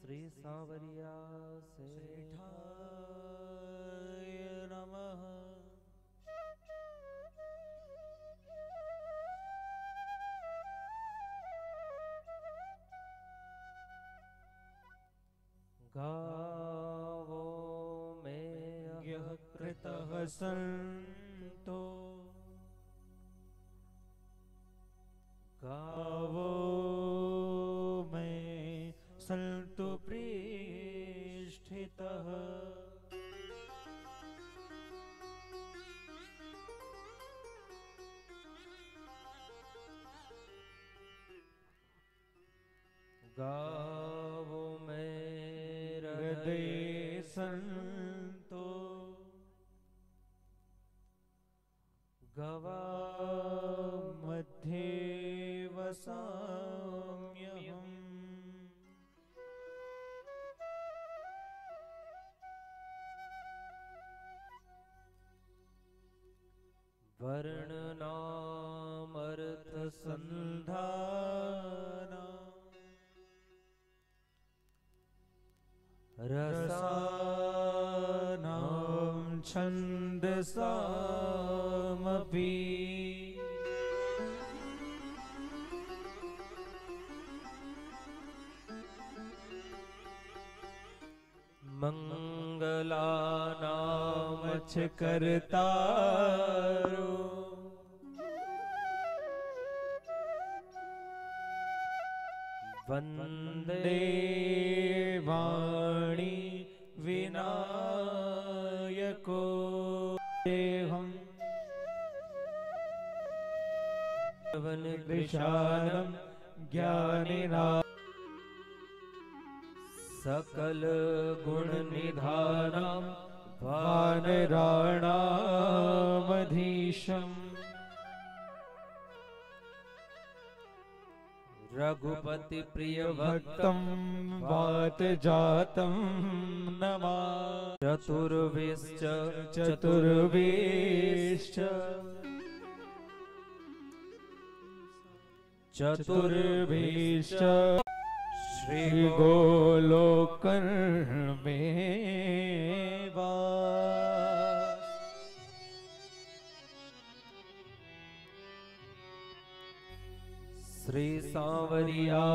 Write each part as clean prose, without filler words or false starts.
श्री सांवरिया सेठाय नमः। गावो में यह कृतः संतो, गावो में संतो प्रतिष्ठितः। गावो में हृदय संतो, गवा मध्ये वसाम्यहम्। वर्णनामर्थ संधाना, रसानां छन्दसामपि। मंगलानां च कर्तारो, वन्दे वाणी विनायको देहम्। विशालं ज्ञानिना सकल गुण निधानं वानराणामधीशम्। रघुपति प्रिय भक्तं वात जातं नमामि। चतुर्विश्च चतुर्विश्च चतुर्विश्च श्री गोलोकर्मेवा। श्री सांवरिया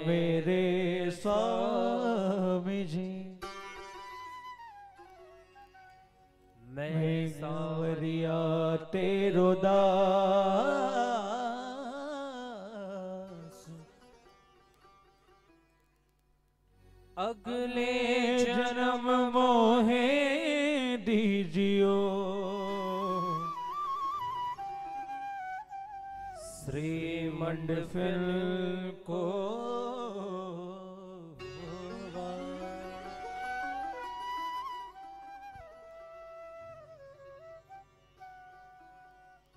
मेरे स्वामी जी, मैं सांवरिया तेरो दास। अगले जन्म मोहे दीजियो, श्री मंडफिल को।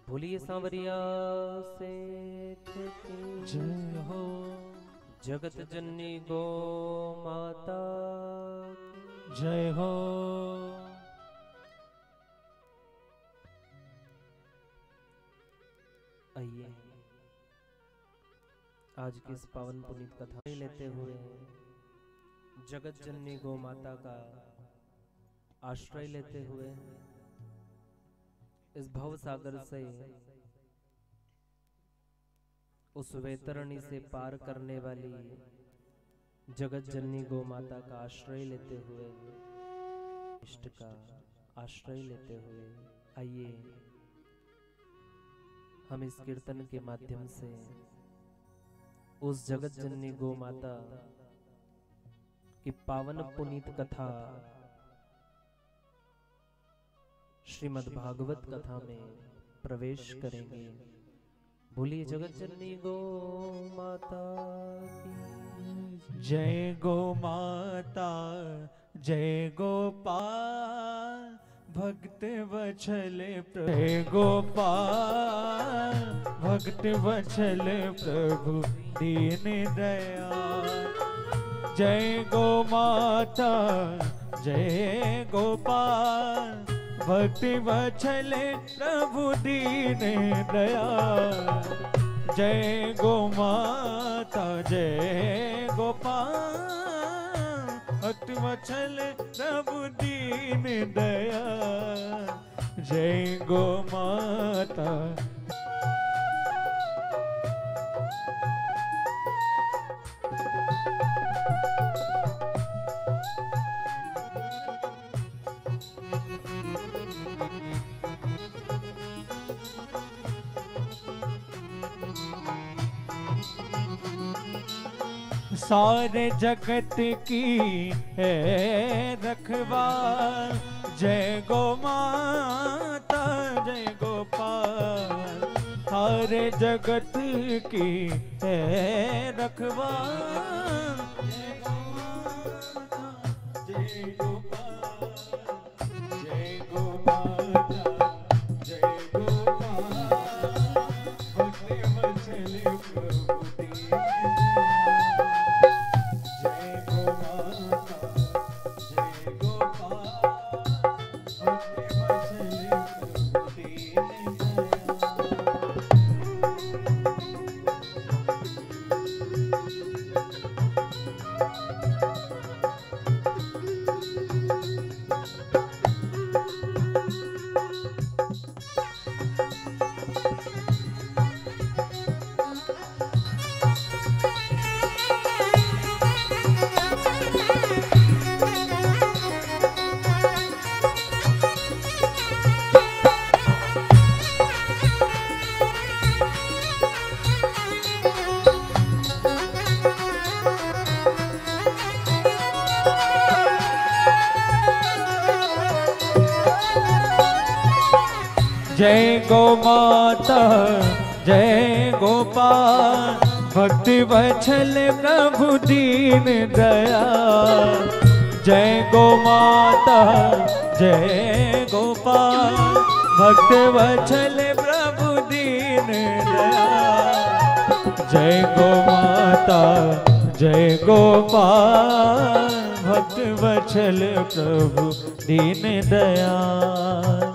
बोलिए सांवरिया सेठ की जय हो। जगत जननी गो माता की जय हो। आइए आज की इस पावन पुनीत कथा लेते हुए जगत जननी गौ माता का आश्रय लेते हुए इस भव सागर से उस वैतरणी से पार करने वाली जगत जननी गौ माता का आश्रय लेते हुए, इष्ट का आश्रय लेते हुए आइए हम इस कीर्तन के माध्यम से उस जगत जननी गौ माता की पावन पुनीत कथा श्रीमद् भागवत कथा में प्रवेश करेंगे। बोलिए जगत जननी गौ माता की जय। गौ माता जय गोपाल भक्त वत्सल, जय गोपाल भक्त वत्सल प्रभु दीन दयाल। जय गौ माता जय गोपाल भक्त वत्सल प्रभु दीन दयाल। जय गौ माता जय गोपाल भक्त वत्सल प्रभु दीन दयाल। जय गो माता। सारे जगत की है रखवार। जय गो माता जय गोपाल। सारे जगत की है रखवार। जय गो माता जय गोपाल। जय गो माता जय गोपाल। भक्त वत्सल प्रभु दीन जय गो माता जय गोपाल। भक्त वत्सल प्रभु दीन दयाल। जय गो माता जय गोपाल। भक्त वत्सल प्रभु दीन दयाल। जय गो माता जय गोपाल। भक्त वत्सल प्रभु दीन दयाल।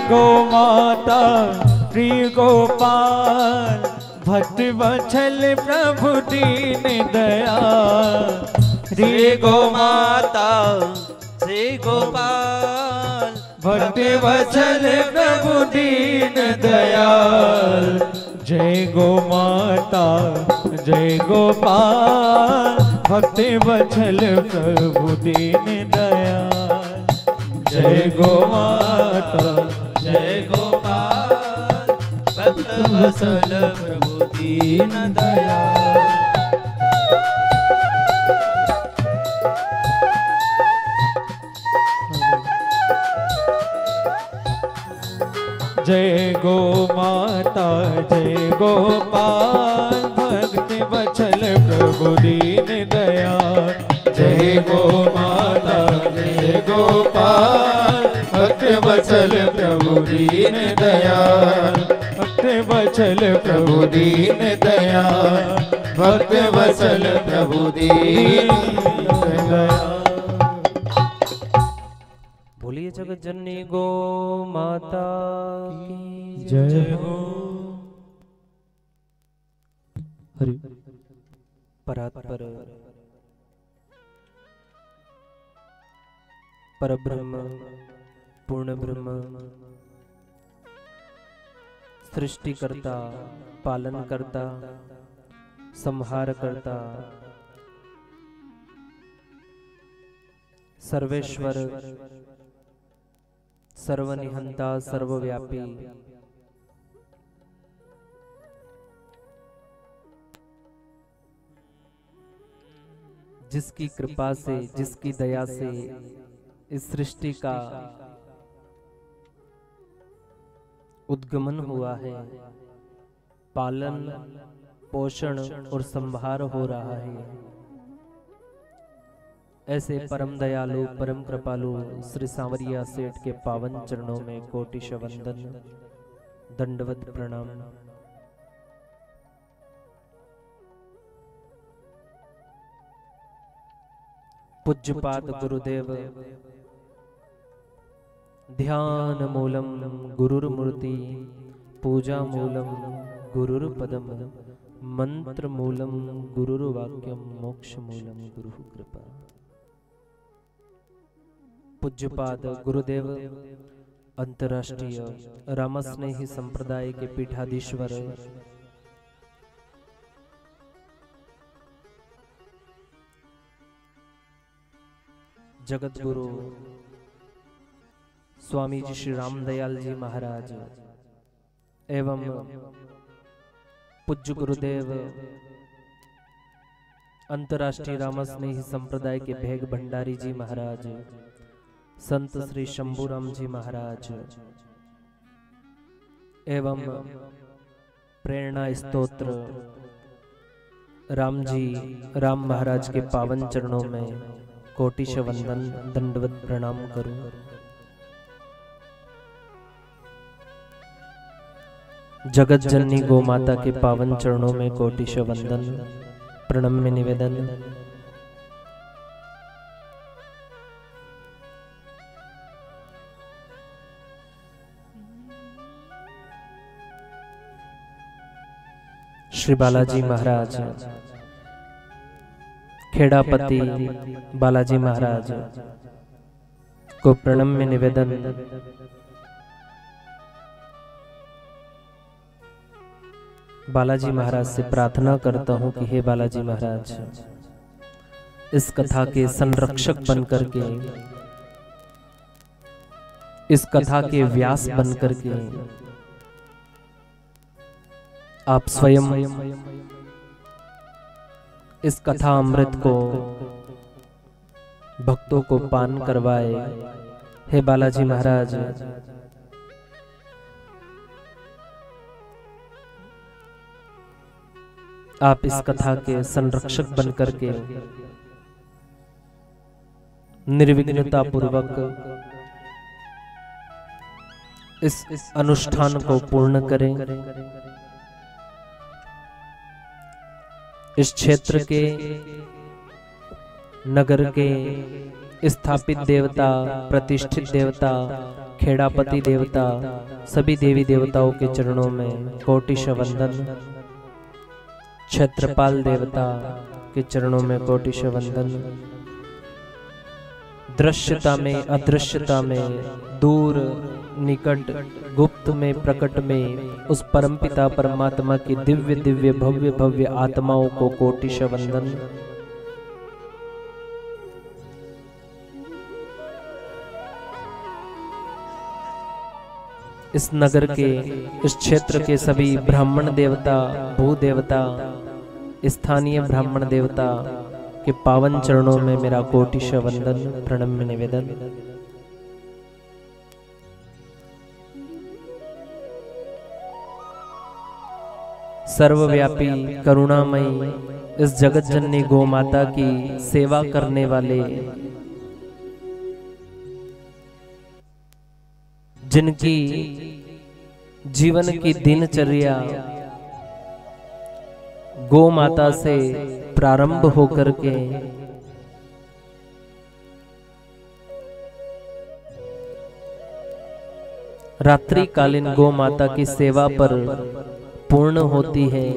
गो माता श्री गोपाल। भक्त वत्सल प्रभु दीन दयाल। श्री गो माता श्री गोपाल। भक्त वत्सल प्रभु दीन दयाल। जय गो माता जय गोपाल। भक्त वत्सल प्रभु दीन दयाल। जय गो माता जय गोपाल। भक्त वत्सल प्रभु दीन दयाल। जय गो माता जय गोपाल। भक्त वत्सल प्रभु दीन दयाल। जय गो माता जय गोपाल। भक्त वत्सल प्रभु दीन दयाल। भक्त वत्सल प्रभु दीन दयाल। भक्त वत्सल प्रभु दीन दयाल। बोलिए जगत जननी गो माता की जय हो। हरि परात्पर परब्रह्म पूर्ण ब्रह्म सृष्टिकर्ता पालनकर्ता संहारकर्ता सर्वेश्वर सर्वनिहंता सर्वव्यापी जिसकी कृपा से जिसकी दया से इस सृष्टि का उद्गमन हुआ है, पालन पोषण और संभार हो रहा है, ऐसे परम दयालु परम कृपालु श्री सांवरिया सेठ के पावन चरणों में कोटिश वंदन दंडवत प्रणाम। पूज्यपाद गुरुदेव ध्यान मूलम गुरुर्मूर्ति पूजा मूलम गुरुर्पदम मंत्र मूलम गुरुर्वाक्यम मोक्ष मूलम गुरु कृपा। पूज्यपाद गुरुदेव अंतर्राष्ट्रीय रामस्नेही संप्रदाय के पीठाधीश्वर जगत गुरु स्वामी जी श्री रामदयाल जी महाराज एवं पूज्य गुरुदेव अंतर्राष्ट्रीय रामस्नेही संप्रदाय के भेग भंडारी जी महाराज, संत श्री शंभुराम जी महाराज एवं प्रेरणा स्तोत्र राम जी राम महाराज के पावन चरणों में कोटिश वंदन दंडवत प्रणाम करूं। जगत जननी गो माता के पावन चरणों में कोटिश वंदन प्रणम्य निवेदन। श्री बालाजी महाराज खेड़ापति बालाजी महाराज को प्रणम्य निवेदन। बालाजी महाराज से प्रार्थना करता हूं कि हे बालाजी महाराज, इस कथा के संरक्षक बनकर के, इस कथा के व्यास बनकर के आप स्वयं इस कथा अमृत को भक्तों को पान करवाए। हे बालाजी महाराज, आप इस कथा के संरक्षक बनकर के निर्विघ्नता पूर्वक इस अनुष्ठान को पूर्ण करें। इस क्षेत्र के नगर के स्थापित देवता, प्रतिष्ठित देवता, खेड़ापति देवता, सभी देवी देवताओं के चरणों में कोटिश वंदन। क्षेत्रपाल देवता के चरणों में कोटिश वंदन। दृश्यता में अदृश्यता में, दूर निकट गुप्त में प्रकट में उस परमपिता परमात्मा की दिव्य दिव्य भव्य भव्य आत्माओं को कोटिश वंदन। इस नगर के, इस क्षेत्र के सभी ब्राह्मण देवता, भू देवता, स्थानीय ब्राह्मण देवता के पावन चरणों में मेरा कोटिश वंदन प्रणम्य निवेदन। सर्वव्यापी करुणामयी इस जगत जननी गौ माता की सेवा करने वाले, जिनकी जीवन की दिनचर्या गौ माता से प्रारंभ होकर के रात्रिकालीन गौ माता की सेवा पर पूर्ण होती है।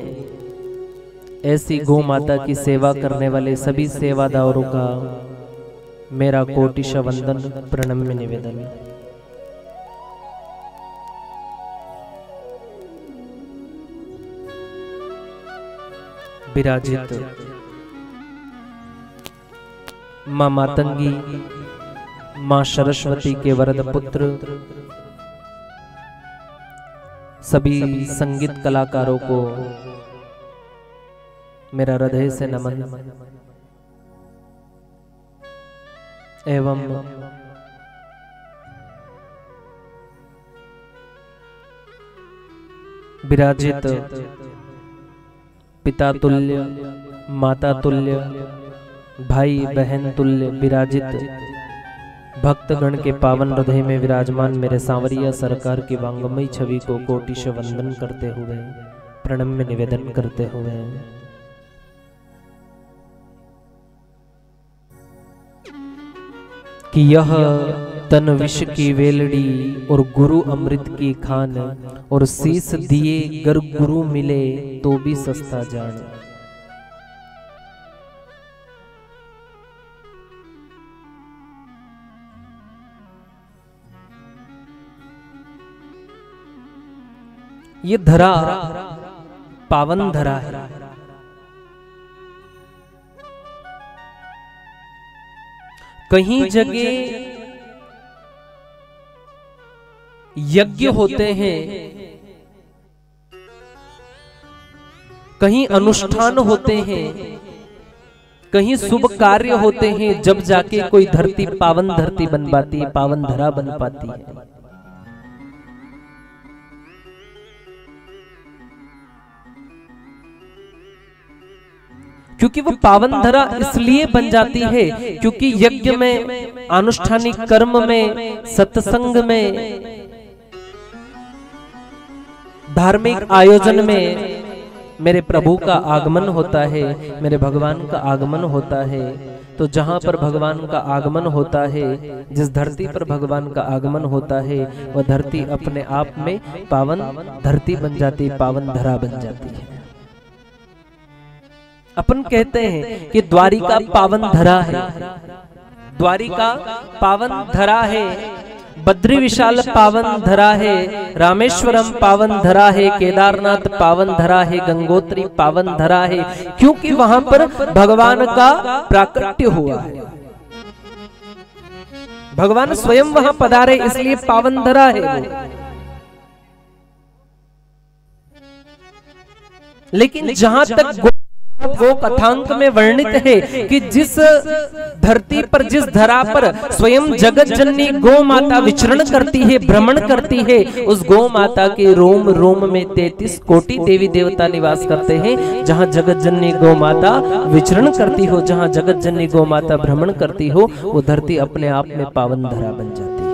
ऐसी गौ माता की सेवा करने वाले सभी सेवादारों का मेरा कोटिश वंदन प्रणम्य निवेदन। विराजित मां मातंगी, मां सरस्वती के वरद पुत्र सभी संगीत कलाकारों को मेरा हृदय से नमन एवं विराजित पिता तुल्य, माता तुल्य, भाई बहन तुल्य विराजित भक्तगण के पावन हृदय में विराजमान मेरे सांवरिया सरकार की वांगमयी छवि को कोटिश वंदन करते हुए, प्रणम्य निवेदन करते हुए कि यह तन विष की वेलड़ी और गुरु अमृत की खान और शीस दिए गर गुरु मिले तो भी सस्ता जान। ये धरा पावन धरा है। कहीं जगह यज्ञ होते हैं, कहीं अनुष्ठान होते हैं, कहीं शुभ कार्य होते हैं, जब जाके कोई धरती पावन धरती बन पाती है, पावन धरा बन पाती है। क्योंकि वो पावन धरा इसलिए बन जाती है क्योंकि यज्ञ में, अनुष्ठानिक कर्म में, सत्संग में, धार्मिक आयोजन में मेरे प्रभु का आगमन होता है, मेरे भगवान का आगमन होता है। तो जहां पर भगवान का आगमन होता है, जिस धरती पर भगवान का आगमन होता है, वह धरती अपने आप में पावन धरती बन जाती, पावन धरा बन जाती है। अपन कहते हैं कि द्वारिका पावन धरा है, द्वारिका पावन धरा है, बद्री विशाल पावन धरा है, रामेश्वरम पावन धरा है, केदारनाथ पावन धरा है, गंगोत्री पावन धरा है, क्योंकि वहां पर भगवान का प्राकट्य हुआ है, भगवान स्वयं वहां पधारे, इसलिए पावन धरा है वो। लेकिन जहां तक वो कथांक में वर्णित है कि जिस धरती पर, जिस धरा पर स्वयं जगत जननी गौ माता विचरण करती है, भ्रमण करती है, उस गौ माता के रोम रोम में 33 कोटि देवी देवता निवास करते हैं। जहां जगत जननी गौ माता विचरण करती हो, जहां जगत जननी गौ माता भ्रमण करती हो, वो धरती अपने आप में पावन धरा बन जाती है।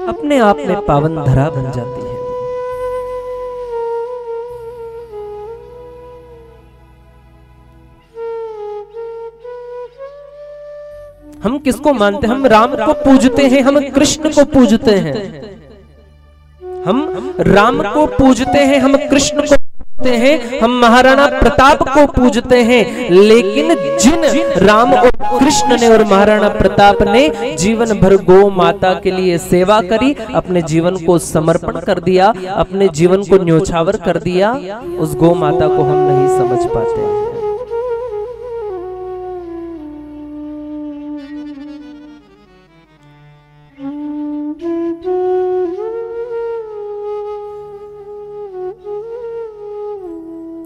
अपने आप में पावन धरा बन जाती है। हम किसको मानते हैं? हम राम को पूजते हैं, हम कृष्ण को पूजते हैं, हम राम को पूजते हैं, हम कृष्ण को पूजते हैं, हम महाराणा प्रताप को पूजते हैं। लेकिन जिन राम और कृष्ण ने और महाराणा प्रताप ने जीवन भर गौ माता के लिए सेवा करी, अपने जीवन को समर्पण कर दिया, अपने जीवन को न्योछावर कर दिया, उस गौ माता को हम नहीं समझ पाते।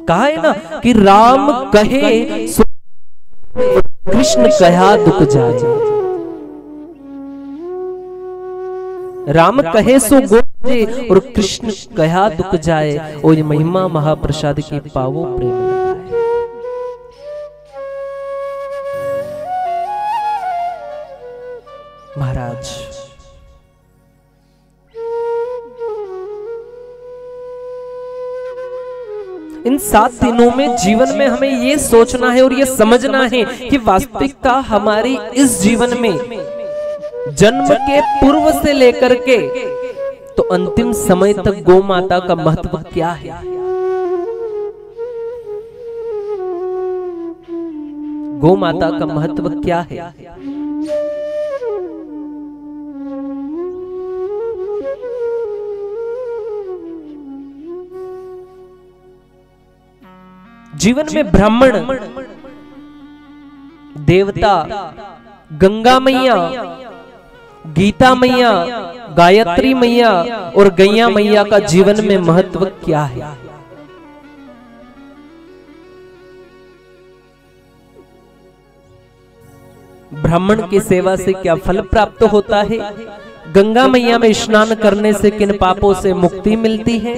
कहा है ना कि राम कहे सो कृष्ण कहा दुख जाए, राम कहे सो गोजे और कृष्ण कहा दुख जाए। और ये महिमा महाप्रसाद की पावो प्रेम लगाए। महाराज इन 7 दिनों में जीवन में हमें ये सोचना है और ये समझना है कि वास्तविकता हमारी इस जीवन में जन्म के पूर्व से लेकर के तो अंतिम समय तक गौ माता का महत्व क्या है। गौ माता का महत्व क्या है। जीवन में ब्राह्मण, देवता, गंगा मैया, गीता मैया, गायत्री मैया और गैया मैया का जीवन में महत्व क्या है। ब्राह्मण की सेवा से क्या फल प्राप्त होता है। गंगा मैया में स्नान करने से किन पापों से मुक्ति मिलती है।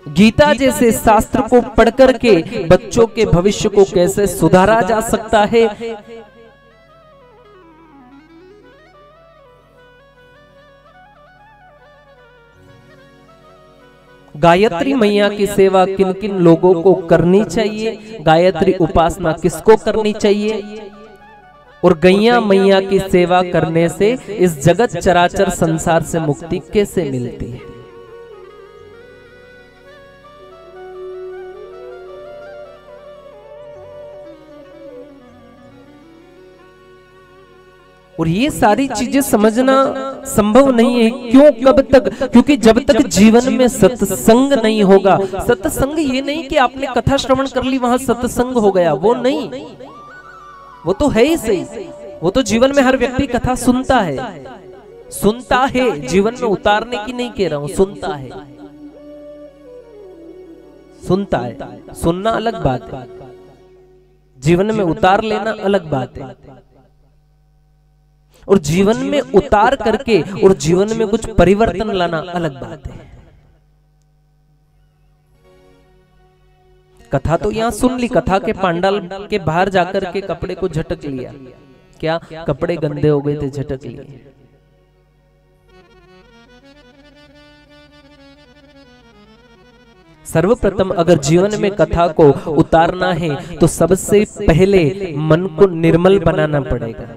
गीता जैसे शास्त्र को पढ़ करके बच्चों के भविष्य को कैसे सुधारा जा सकता है। गायत्री मैया की सेवा किन किन लोगों को करनी चाहिए। गायत्री उपासना किसको करनी चाहिए। और गैया मैया की सेवा करने से इस जगत चराचर संसार से मुक्ति कैसे मिलती है। और ये सारी चीजें समझना संभव नहीं है। क्यों, कब तक? क्योंकि जब तक जीवन में सत्संग नहीं होगा। सत्संग ये नहीं कि आपने कथा श्रवण कर ली वहां सत्संग हो गया, वो नहीं। वो तो है ही सही, वो तो जीवन में हर व्यक्ति कथा सुनता है, जीवन में उतारने की नहीं कह रहा हूं, सुनता है। सुनना अलग बात है, जीवन में उतार लेना अलग बात है। और जीवन में उतार करके और जीवन में कुछ परिवर्तन लाना अलग बात है। कथा तो यहां सुन ली, कथा के पांडाल के बाहर जाकर के कपड़े को झटक लिया। क्या कपड़े गंदे हो गए थे, झटक लिए। सर्वप्रथम अगर जीवन में कथा को उतारना है तो सबसे पहले मन को निर्मल बनाना पड़ेगा।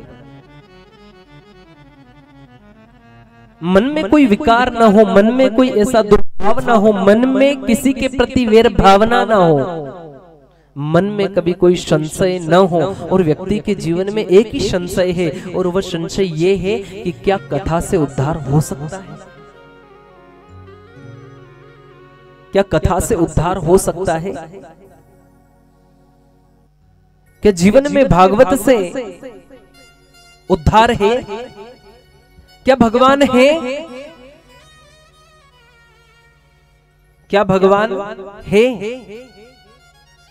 मन में कोई विकार ना हो, मन में कोई ऐसा दुर्भाव ना हो, मन में किसी के प्रति वैर भावना ना हो, मन में कभी कोई संशय न हो। और व्यक्ति के जीवन में एक ही संशय है और वह संशय ये है कि क्या कथा से उद्धार हो सकता है। क्या कथा से उद्धार हो सकता है। क्या जीवन में भागवत से उद्धार है। क्या भगवान है। क्या भगवान है।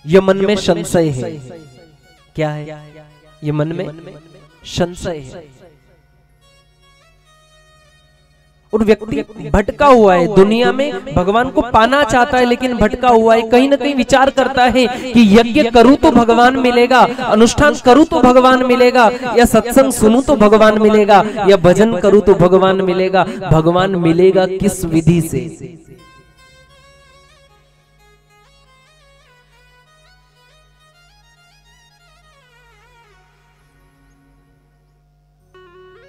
ये मन में संशय है। क्या है ये मन में संशय है। और व्यक्ति भटका हुआ है दुनिया में, भगवान को पाना चाहता है लेकिन भटका हुआ है। कहीं ना कहीं विचार करता है कि यज्ञ करूं तो भगवान मिलेगा, अनुष्ठान करूं तो भगवान मिलेगा, या सत्संग सुनूं तो भगवान मिलेगा, या भजन करूं तो भगवान मिलेगा। भगवान मिलेगा किस विधि से।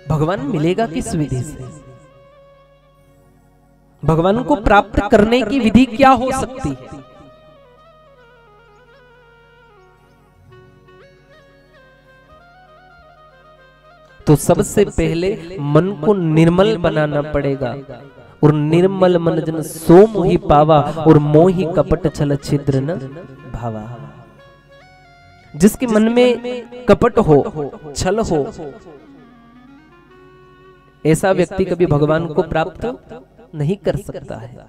भगवान मिलेगा किस विधि से। भगवान को प्राप्त करने की विधि क्या हो सकती है। तो सबसे पहले मन को निर्मल बनाना पड़ेगा। और निर्मल मन जन सो मोहि पावा, और मोहि कपट छल छिद्र न भावा। जिसके मन में कपट हो, छल हो, ऐसा व्यक्ति कभी भगवान को प्राप्त नहीं कर सकता है।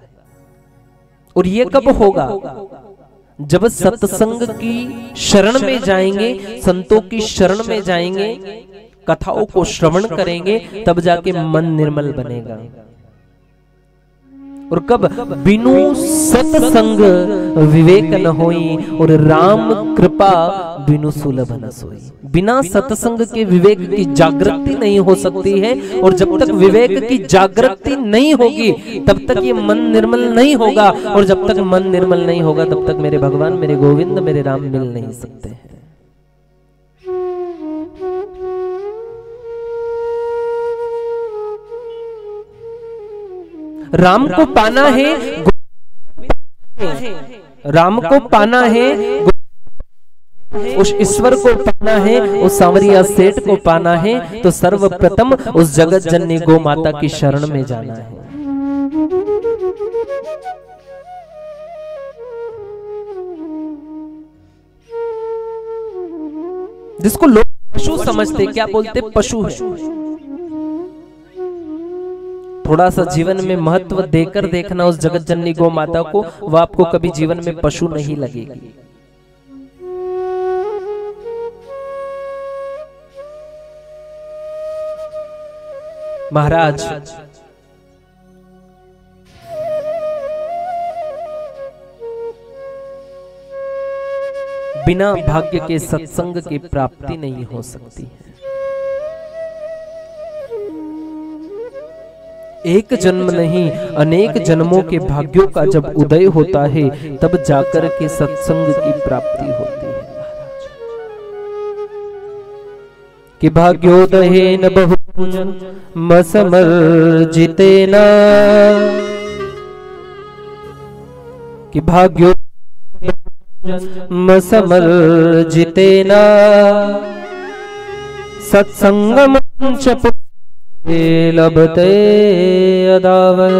और ये कब होगा? जब सत्संग की शरण में जाएंगे, संतों की शरण में जाएंगे, कथाओं को श्रवण करेंगे, तब जाके मन निर्मल बनेगा। और कब? बिनु सत्संग विवेक न होई और राम कृपा बिनु सुलभ न सोई। बिना सत्संग के विवेक की जागृति नहीं हो सकती है, और जब तक विवेक की जागृति नहीं होगी तब तक ये मन निर्मल नहीं होगा, और जब तक मन निर्मल नहीं होगा तब तक मेरे भगवान, मेरे गोविंद, मेरे राम मिल नहीं सकते हैं। राम को पाना है, राम को पाना है, उस ईश्वर को पाना है, उस सांवरिया सेठ को पाना है, तो सर्वप्रथम उस जगत जननी गौ माता की शरण में जाना है। जिसको लोग पशु समझते, क्या बोलते? पशु है। थोड़ा सा जीवन में महत्व देकर देखना उस जगत जननी गौ माता को, वह आपको कभी जीवन में पशु नहीं लगेगी। महाराज बिना भाग्य के सत्संग की प्राप्ति नहीं हो सकती है। एक जन्म नहीं, अनेक जन्मों के भाग्यों का जब उदय होता है तब जाकर के सत्संग की प्राप्ति होती है। कि भाग्योदय न बहु मसमर्जितेन, कि भाग्यो मसमर्जितेन सत्संगम च लभते अदावल।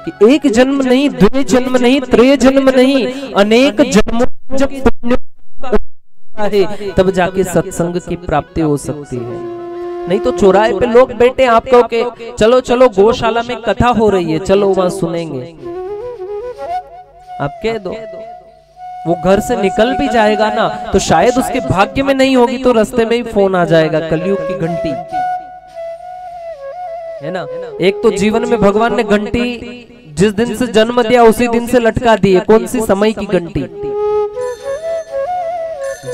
कि एक जन्म नहीं, द्वे जन्म नहीं, त्रय जन्म नहीं, अनेक जन्मों जब पुण्य है तब जाके सत्संग की प्राप्ति हो सकती है। नहीं तो चौराहे पे लोग बैठे, आप कहो के चलो चलो गौशाला में कथा हो रही है, चलो वहां सुनेंगे, आप कह दो, वो घर से निकल भी जाएगा ना तो शायद उसके भाग्य में नहीं होगी, तो रास्ते में ही फोन आ जाएगा, कलयुग की घंटी है ना। एक तो जीवन में भगवान ने घंटी जिस दिन से जन्म दिया उसी दिन से लटका दी है। कौन सी? समय की घंटी।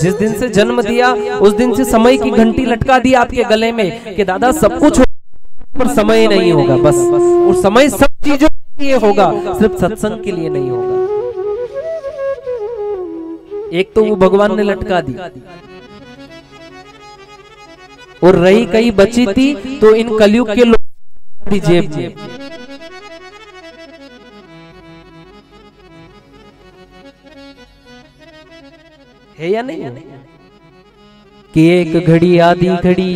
जिस दिन से जन्म दिया उस दिन से समय की घंटी लटका दी आपके गले में कि दादा सब कुछ पर समय नहीं होगा, बस। और समय सब चीजों के लिए होगा, सिर्फ सत्संग के लिए नहीं होगा। एक तो वो भगवान ने लटका दी, और रही कहीं बची थी तो इन कलयुग के लोग भी जेब में। है या नहीं? कि एक घड़ी आधी घड़ी,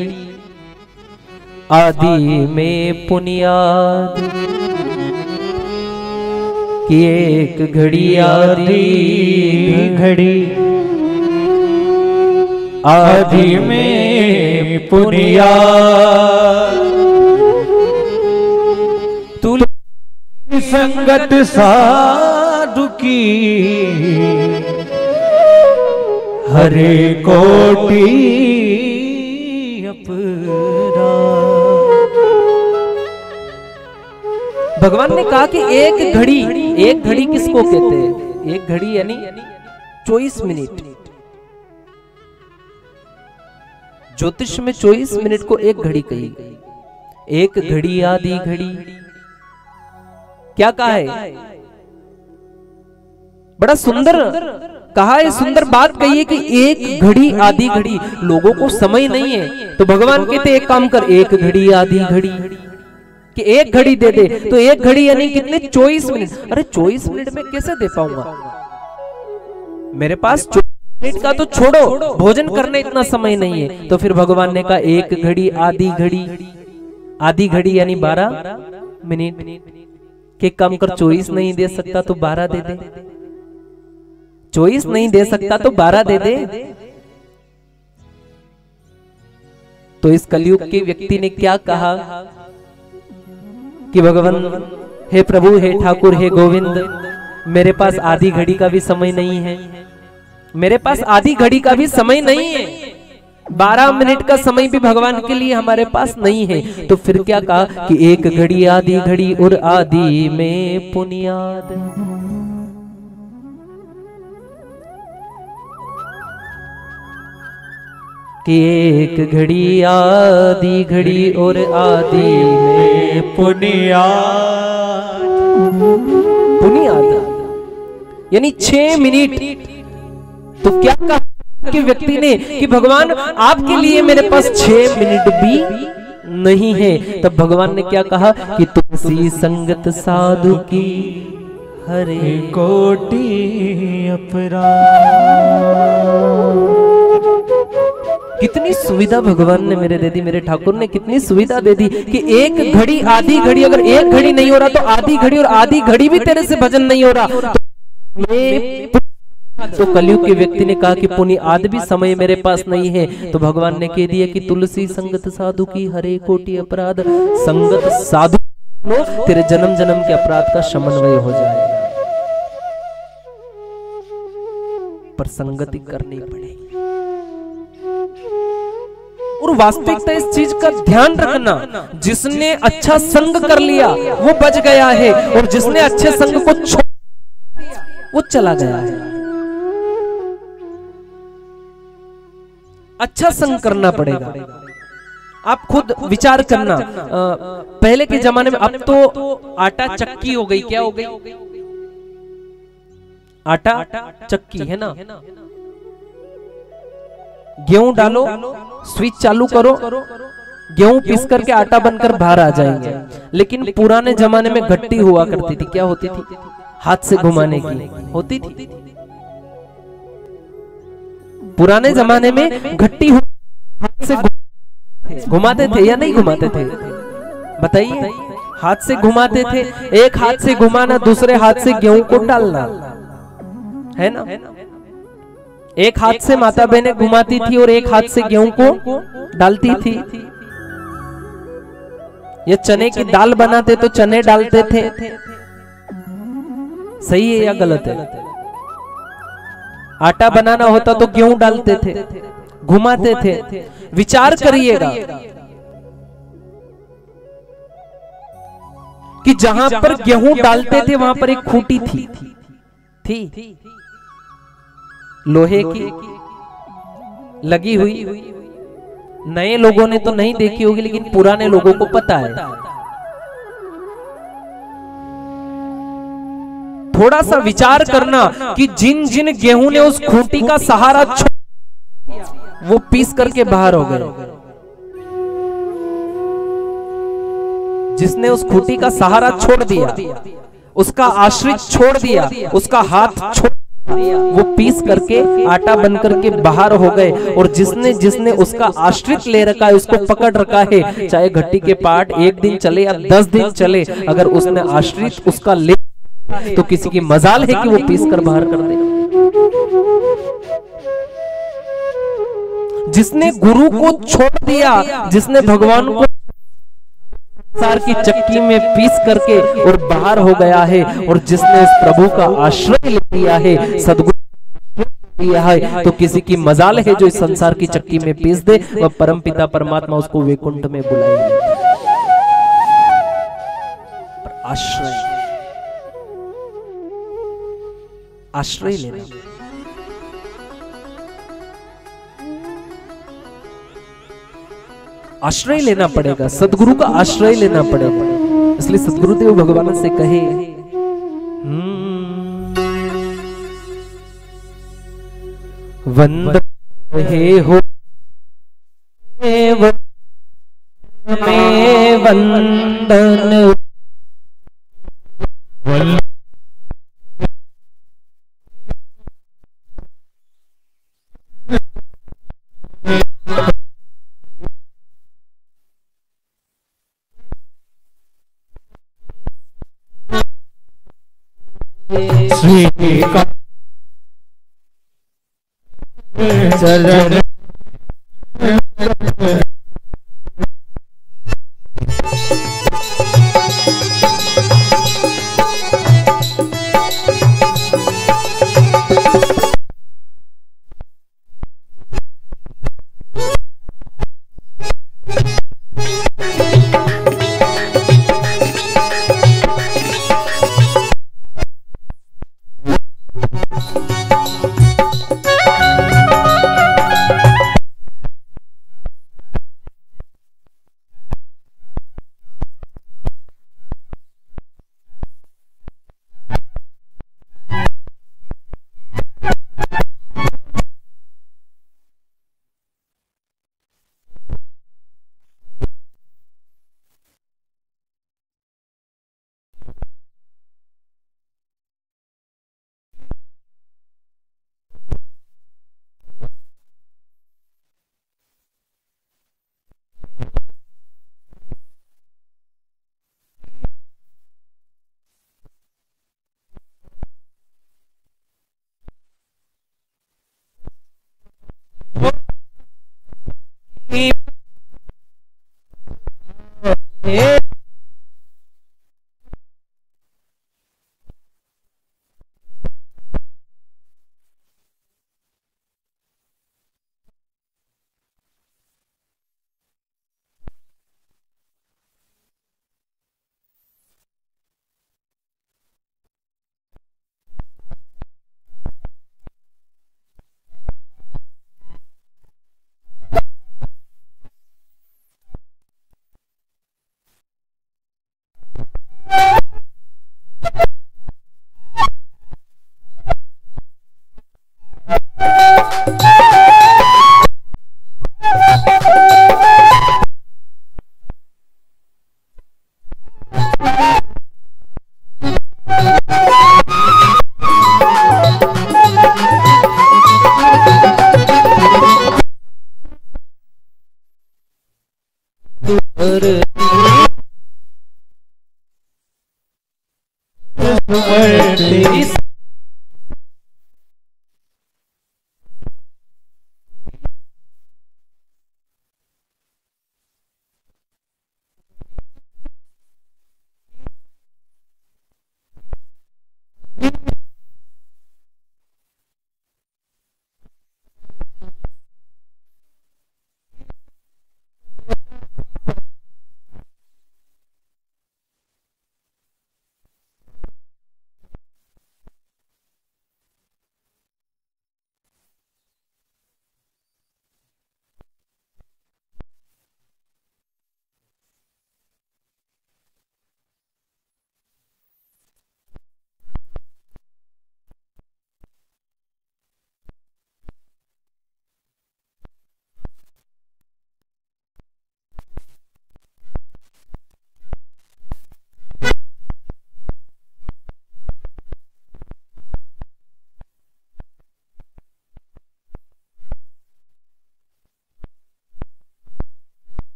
आदि में पुनियाद, कि एक घड़ी आधी घड़ी, आदि में पुनियाद। तुलसी संगत साधु की हरे कोटि अपराध। भगवान ने कहा कि एक घड़ी, एक घड़ी किसको कहते हैं? एक घड़ी यानी 24 मिनट। ज्योतिष में 24 मिनट को एक घड़ी कही गई। एक घड़ी आधी घड़ी, क्या कहा है? बड़ा सुंदर कहा है, सुंदर बात कही है कि एक घड़ी आधी घड़ी। लोगों को समय नहीं है तो भगवान कहते एक काम कर, एक घड़ी आधी घड़ी, कि एक घड़ी दे दे। तो एक घड़ी यानी कितने? 24 मिनट। अरे 24 मिनट में कैसे दे पाऊंगा? मेरे पास 24 मिनट का तो छोड़ो, भोजन करने इतना समय नहीं है। तो फिर भगवान ने कहा एक घड़ी आधी घड़ी। आधी घड़ी यानी 12 मिनट। के कम कर 24 नहीं दे सकता तो 12 दे दे। 24 नहीं दे सकता तो 12 दे दे। तो इस कलयुग के व्यक्ति ने क्या कहा कि भगवान, हे प्रभु, हे ठाकुर, हे गोविंद, मेरे पास आधी घड़ी का भी समय नहीं है, मेरे पास आधी घड़ी का भी समय नहीं है। 12 मिनट का समय भी भगवान के लिए हमारे पास नहीं है, तो फिर क्या कहा कि एक घड़ी आधी घड़ी और आधी में पुनियाद। कि एक घड़ी आधी घड़ी और आधी में पुनियाद। पुनियाद यानी 6 मिनट। तो क्या कहा कि व्यक्ति ने कि भगवान आपके लिए मेरे पास 6 मिनट भी नहीं है, तब भगवान ने क्या कहा कि तुलसी संगत साधु की हरे कोटि अपराध। कितनी सुविधा भगवान ने मेरे दे दी, मेरे ठाकुर ने कितनी सुविधा दे दी कि एक घड़ी आधी घड़ी, अगर एक घड़ी नहीं हो रहा तो आधी घड़ी, और आधी घड़ी भी तेरे से भजन नहीं हो रहा तो कलयुग के व्यक्ति ने कहा कि पुण्य आदि भी समय मेरे पास नहीं है, तो भगवान ने कह दिया कि तुलसी संगत साधु की हरे कोटि अपराध। संगत साधु लो, तेरे जन्म जन्म के अपराध का समन्वय हो जाएगा, पर संगति करनी पड़ेगी। और वास्तविकता इस चीज का ध्यान रखना, जिसने अच्छा संग कर लिया वो बच गया है, और जिसने अच्छे संग को छोड़ वो चला गया है। अच्छा संग करना पड़ेगा। आप खुद विचार करना, पहले के जमाने में, अब तो आटा चक्की हो गई, क्या हो गई? आटा चक्की है ना। गेहूं डालो, स्विच चालू करो, गेहूं पीस करके आटा बनकर बाहर आ जाएंगे। लेकिन पुराने जमाने में घट्टी हुआ करती थी, क्या होती थी? हाथ से घुमाने की होती थी। पुराने जमाने में घट्टी हाथ से घुमाते थे या नहीं घुमाते थे? बताइए। हाथ से घुमाते थे, एक हाथ से घुमाना, दूसरे हाथ से गेहूं को डालना, है ना। एक हाथ से माता बहनें घुमाती थी और एक हाथ से गेहूं को डालती थी। ये चने की दाल बनाते तो चने डालते थे, सही है या गलत है? आटा बनाना होता तो गेहूं डालते थे, घुमाते थे। विचार करिएगा कि जहां पर गेहूं डालते थे वहां पर एक खूंटी थी लोहे की लगी हुई। नए लोगों ने तो नहीं देखी होगी, लेकिन पुराने लोगों को पता है। थोड़ा सा विचार करना कि जिन जिन गेहूं ने उस खूंटी का सहारा छोड़, वो पीस करके बाहर हो गए। जिसने उस खूंटी का सहारा छोड़ दिया, उसका आश्रित छोड़ दिया, उसका हाथ छोड़ दिया, वो पीस करके आटा बन करके बाहर हो गए। और जिसने जिसने उसका आश्रित ले रखा है, उसको पकड़ रखा है, चाहे घट्टी के पार्ट 1 दिन चले या 10 दिन चले, अगर उसने आश्रित उसका ले तो किसी की मजाल है कि वो पीस कर बाहर कर दे। जिसने गुरु को छोड़ दिया, जिसने भगवान को संसार की चक्की में पीस करके और बाहर हो गया है, और जिसने उस प्रभु का आश्रय ले लिया है, सद्गुरु लिया है, तो किसी की मजाल है जो इस संसार की चक्की में पीस दे, वह परमपिता परमात्मा उसको वैकुंठ में बुलाएंगे। आश्रय, आश्रय लेना, आश्रय लेना पड़ेगा, सदगुरु का आश्रय लेना पड़ेगा। इसलिए सदगुरुदेव भगवान से कहे, वंद हे हो में वंदन, श्री का चरण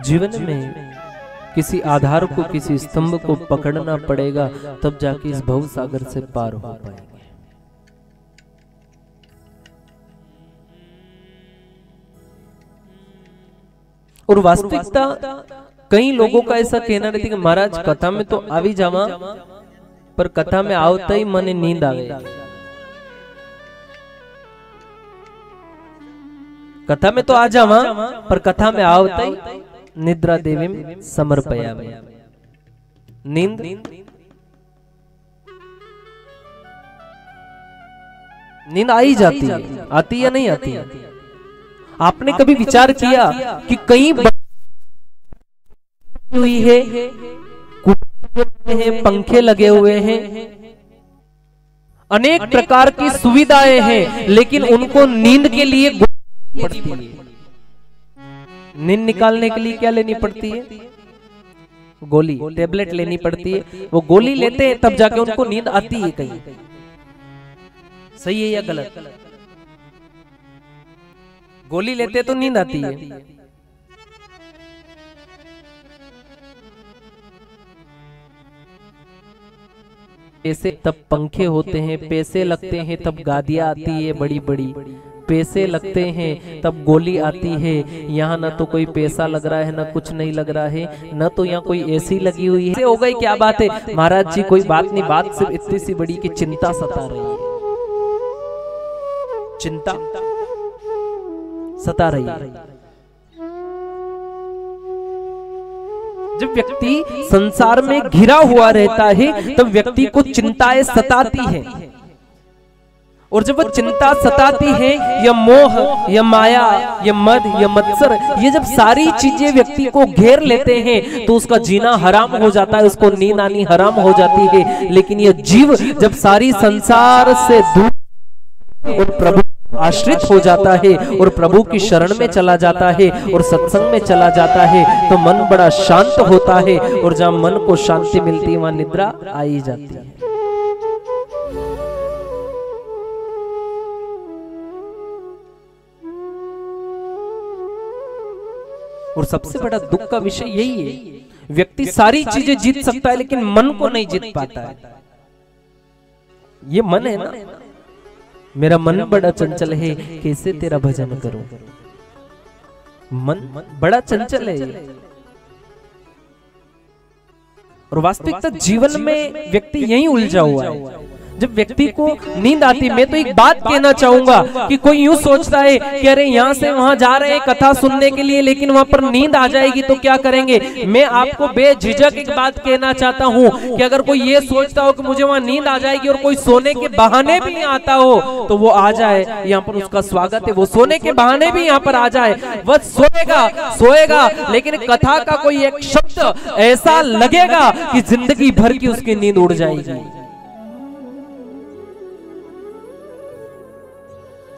जीवन में किसी आधार को, किसी स्तंभ को पकड़ना पड़ेगा, तब जाके इस भव सागर से पार हो पाएंगे। और वास्तविकता कई लोगों का ऐसा कहना रहता है कि महाराज कथा में तो आवी जावा, पर कथा में आवता ही मने नींद आ गई। कथा में तो आ जावा, पर कथा में आवता ही निद्रा देवी समर्पयामि। नींद नींद आ ही जाती है, आती या नहीं आती? आपने कभी विचार किया कि कई हुई है, पंखे लगे हुए हैं, अनेक प्रकार की सुविधाएं हैं, लेकिन उनको नींद के लिए पड़ती है। नींद निकालने के लिए क्या लेनी पड़ती है? गोली, टेबलेट लेनी पड़ती है। वो गोली लेते हैं तब जाके उनको नींद आती है। कहीं सही है या गलत? गोली लेते तो नींद आती है। पैसे तब पंखे होते हैं, पैसे लगते हैं तब गादियां आती है बड़ी बड़ी, पैसे लगते हैं तब गोली आती है। यहाँ ना तो कोई पैसा लग रहा है, ना कुछ नहीं लग रहा है, ना तो यहाँ कोई एसी लगी हुई है। हो गई क्या बात है? महाराज जी कोई बात नहीं, बात सिर्फ इतनी सी बड़ी कि चिंता सता रही है, चिंता सता रही है। जब व्यक्ति संसार में घिरा हुआ रहता है तब व्यक्ति को चिंताएं सताती हैं, और जब वो चिंता सताती है, या मोह, या माया, या मद, या मत्सर, ये जब सारी चीजें व्यक्ति को घेर लेते हैं तो उसका जीना हराम हो जाता है, उसको नींद आनी हराम हो जाती है। लेकिन ये जीव जब सारी संसार से दूर और प्रभु आश्रित हो जाता है और प्रभु की शरण में चला जाता है और सत्संग में चला जाता है तो मन बड़ा शांत होता है, और जहां मन को शांति मिलती है वहां निद्रा आ ही जाती है। और सबसे बड़ा दुख का विषय यही है, व्यक्ति सारी चीजें जीत सकता है लेकिन मन को नहीं जीत पाता है। ये मन है ना, मेरा मन बड़ा चंचल है, कैसे तेरा भजन करूं। मन बड़ा चंचल है। और वास्तविकता जीवन में व्यक्ति यही उलझा हुआ है। जब व्यक्ति को नींद आती, मैं तो एक बात कहना चाहूंगा कि कोई यूं सोचता है कि अरे यहाँ से वहां जा रहे हैं कथा सुनने के लिए, लेकिन वहां पर नींद आ जाएगी तो क्या करेंगे। मैं आपको बेझिझक एक बात कहना चाहता हूं कि अगर कोई ये सोचता हो कि मुझे वहां नींद आ जाएगी और कोई सोने के बहाने भी आता हो तो वो आ जाए, यहाँ पर उसका स्वागत है। वो सोने के बहाने भी यहाँ पर आ जाए, वह सोएगा, लेकिन कथा का कोई एक शब्द ऐसा लगेगा कि जिंदगी भर की उसकी नींद उड़ जाएगी,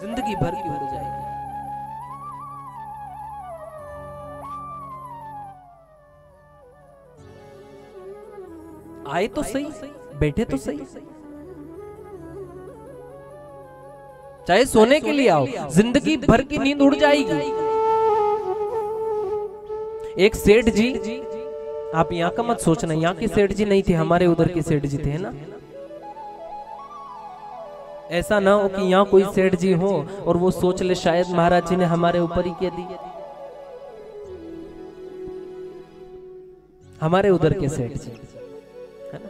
जिंदगी भर की उड़ जाएगी। आए तो सही, बैठे तो सही, चाहे सोने के लिए आओ, जिंदगी भर की नींद उड़ जाएगी। एक सेठ जी, आप यहाँ का मत सोचना, यहाँ के सेठ जी नहीं थे, हमारे उधर के सेठ जी थे ना। ऐसा ना हो कि यहाँ कोई सेठ जी हो और वो सोच ले शायद महाराज जी ने हमारे ऊपर ही कह दी। हमारे उधर के सेठ जी है ना।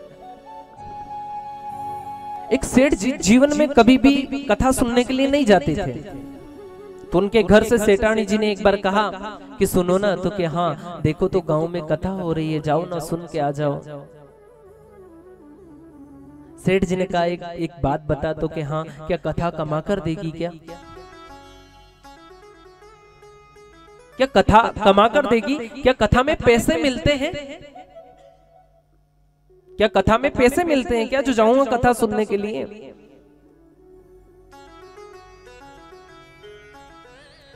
एक सेठ जी जीवन में कभी भी कथा सुनने के लिए नहीं जाते थे, तो उनके घर से सेठानी जी ने एक बार कहा कि सुनो ना, तो कि हाँ देखो तो गांव में कथा हो रही है, जाओ ना सुन के आ जाओ। सेठ जी ने कहा एक बात बता तो कि हाँ, क्या कथा कमा कर देगी क्या कथा कमा कर देगी? क्या कथा में पैसे मिलते हैं? क्या कथा में पैसे मिलते हैं क्या, जो जाऊंगा कथा सुनने के लिए?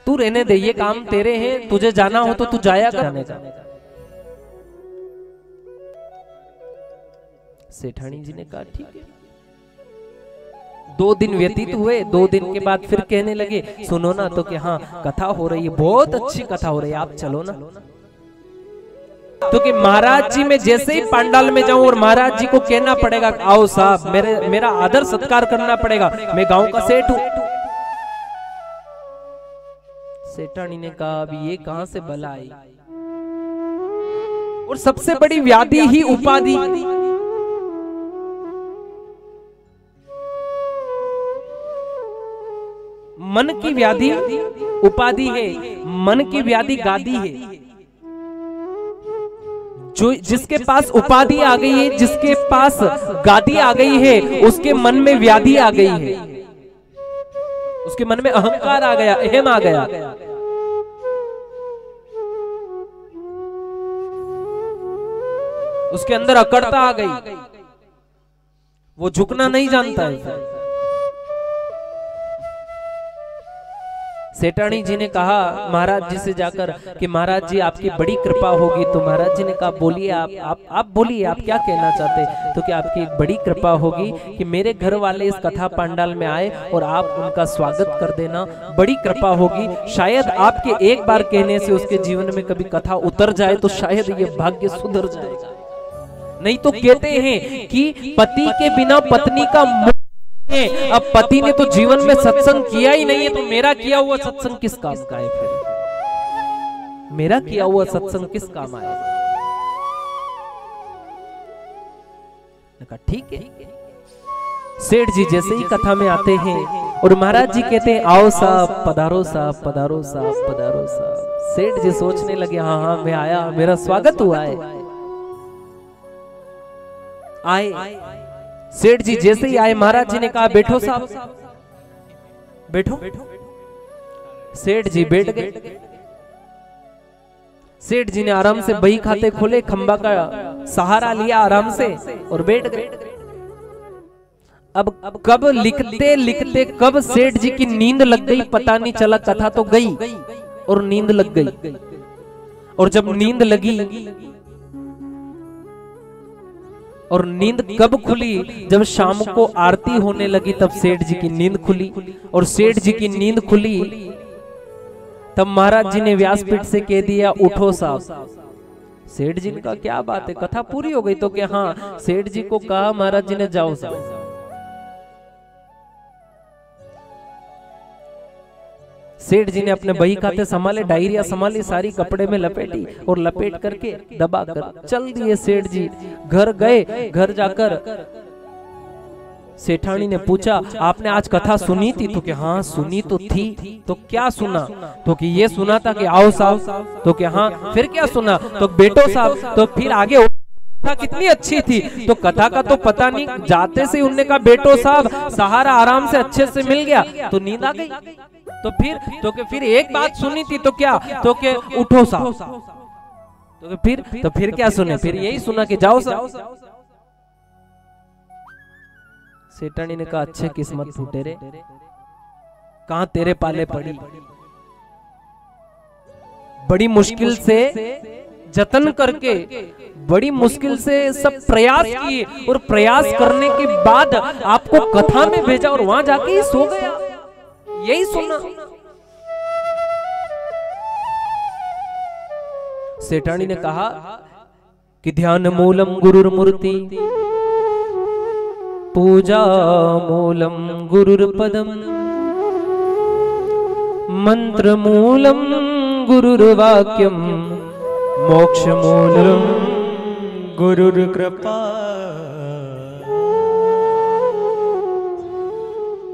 तू रहने दे, ये काम तेरे हैं, तुझे जाना हो तो तू जाया करने का। सेठानी जी ने कहा ठीक है। 2 दिन व्यतीत हुए, 2 दिन के बाद फिर कहने लगे सुनो ना, तो कि हाँ कथा हो रही है, बहुत अच्छी कथा हो रही है, आप चलो ना। तो कि महाराज जी मैं जैसे ही पंडाल में जाऊं और महाराज जी को कहना पड़ेगा आओ साहब, मेरा आदर सत्कार करना पड़ेगा, मैं गांव का सेठ हूं। सेठानी ने कहा अभी ये कहां से बला आई, और सबसे बड़ी व्याधि ही उपाधि। मन की व्याधि उपाधि है, मन की व्याधि गादी है। जो जिसके पास उपाधि आ गई है, जिसके पास गादी आ गई है, उसके मन में व्याधि आ गई है, उसके मन में अहंकार आ गया, अहम आ गया। उसके अंदर अकड़ता आ गई, वो झुकना नहीं जानता है। सेठानी जी ने कहा महाराज जी से जाकर कि महाराज जी आपकी बड़ी कृपा होगी। तो महाराज जी ने कहा बोलिए, आप बोलिए, आप क्या कहना चाहते? तो कि आपकी एक बड़ी कृपा होगी कि मेरे घर वाले इस कथा पंडाल में आए और आप उनका स्वागत कर देना, बड़ी कृपा होगी। शायद आपके एक बार कहने से उसके जीवन में कभी कथा उतर जाए तो शायद ये भाग्य सुधर जाएगा। नहीं तो कहते हैं कि पति के बिना पत्नी का अब पति ने तो जीवन में सत्संग किया ही नहीं है, तो मेरा किया हुआ सत्संग किस काम का है? फिर मेरा किया हुआ सत्संग किस काम आएगा? ठीक है। सेठ जी जैसे ही कथा में आते हैं और महाराज जी कहते हैं आओ साहब, पधारो साहब, पधारो साहब, पधारो साहब। सेठ जी सोचने लगे हाँ हाँ मैं आया, मेरा स्वागत हुआ है। आए सेठ जी जैसे ही आए, महाराज जी ने कहा बैठो साहब, बैठो। सेठ जी बैठ गए। सेठ जी ने आराम से बही खाते खोले, खंबा का सहारा लिया आराम से और बैठ गए। अब कब लिखते लिखते कब सेठ जी की नींद लग गई पता नहीं चला। कथा तो गई और नींद लग गई। और जब नींद लगी और नींद कब खुली, जब शाम को आरती होने लगी तब सेठ जी की नींद खुली। और सेठ जी की नींद खुली तब महाराज जी ने व्यासपीठ से कह दिया उठो साहब। सेठ जी ने कहा क्या बात है, कथा पूरी हो गई? तो क्या हाँ, सेठ जी को कहा महाराज जी ने जाओ साहब। सेठ जी ने अपने बही खाते संभाले, डायरिया संभाली, सारी कपड़े में लपेटी और लपेट करके दबा कर चल दिए सेठ जी। घर गए, घर जाकर सेठानी ने पूछा आपने आज कथा सुनी थी? तो कि हाँ सुनी तो थी। तो क्या सुना? तो कि ये सुना था कि आओ साहब। तो कि हाँ, फिर क्या सुना? तो बेटो साहब। तो फिर आगे कथा कितनी अच्छी थी। तो कथा का तो पता नहीं, जाते से उनने कहा बेटो साहब सहारा आराम से अच्छे से मिल गया तो नींद आ गई। तो फिर एक बात सुनी थी तो क्या? तो कि उठो साहब। तो फिर क्या सुने? फिर यही सुना कि जाओ साहब। सेठानी ने कहा अच्छे किस्मत फूटे रे, कहां तेरे पाले पड़ी। बड़ी मुश्किल से जतन करके, बड़ी मुश्किल से सब प्रयास किए और प्रयास करने के बाद आपको कथा में भेजा और वहां जाके ही सो गया। यही सुना। सेठानी ने कहा कि ध्यान मूलम गुरुर्मूर्ति, पूजा मूलम गुरुर्पदम, मंत्र मूलम गुरुर्वाक्यम, मोक्ष मूलम गुरुर्कृपा।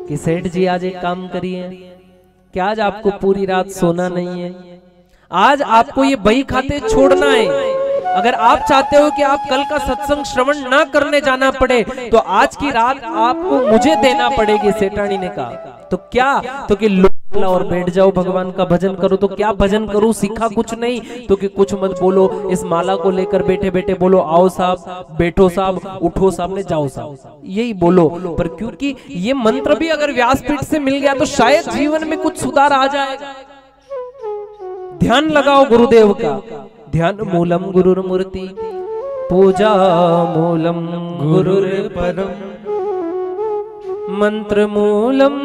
कि सेठ जी आज एक काम करिए कि आज आपको पूरी रात सोना नहीं है, आज आपको ये बही खाते छोड़ना है। अगर आप चाहते हो कि आप कल का सत्संग श्रवण ना करने जाना पड़े तो आज की रात आपको मुझे देना पड़ेगी। सेठानी ने कहा तो क्या? तो कि लो और बैठ जाओ, भगवान का भजन करो। तो क्या भजन करूं, सीखा कुछ नहीं। तो कि कुछ मत बोलो, इस माला को लेकर बैठे बैठे बोलो आओ साहब, बैठो साहब, उठो साहब ने, जाओ साहब, यही बोलो। पर क्योंकि ये मंत्र भी अगर व्यासपीठ से मिल गया तो शायद जीवन में कुछ सुधार आ जाएगा। ध्यान लगाओ गुरुदेव का। ध्यान मूलम गुरुर्मूर्ति, पूजा मूलम गुरुर्पदम, मंत्र मूलम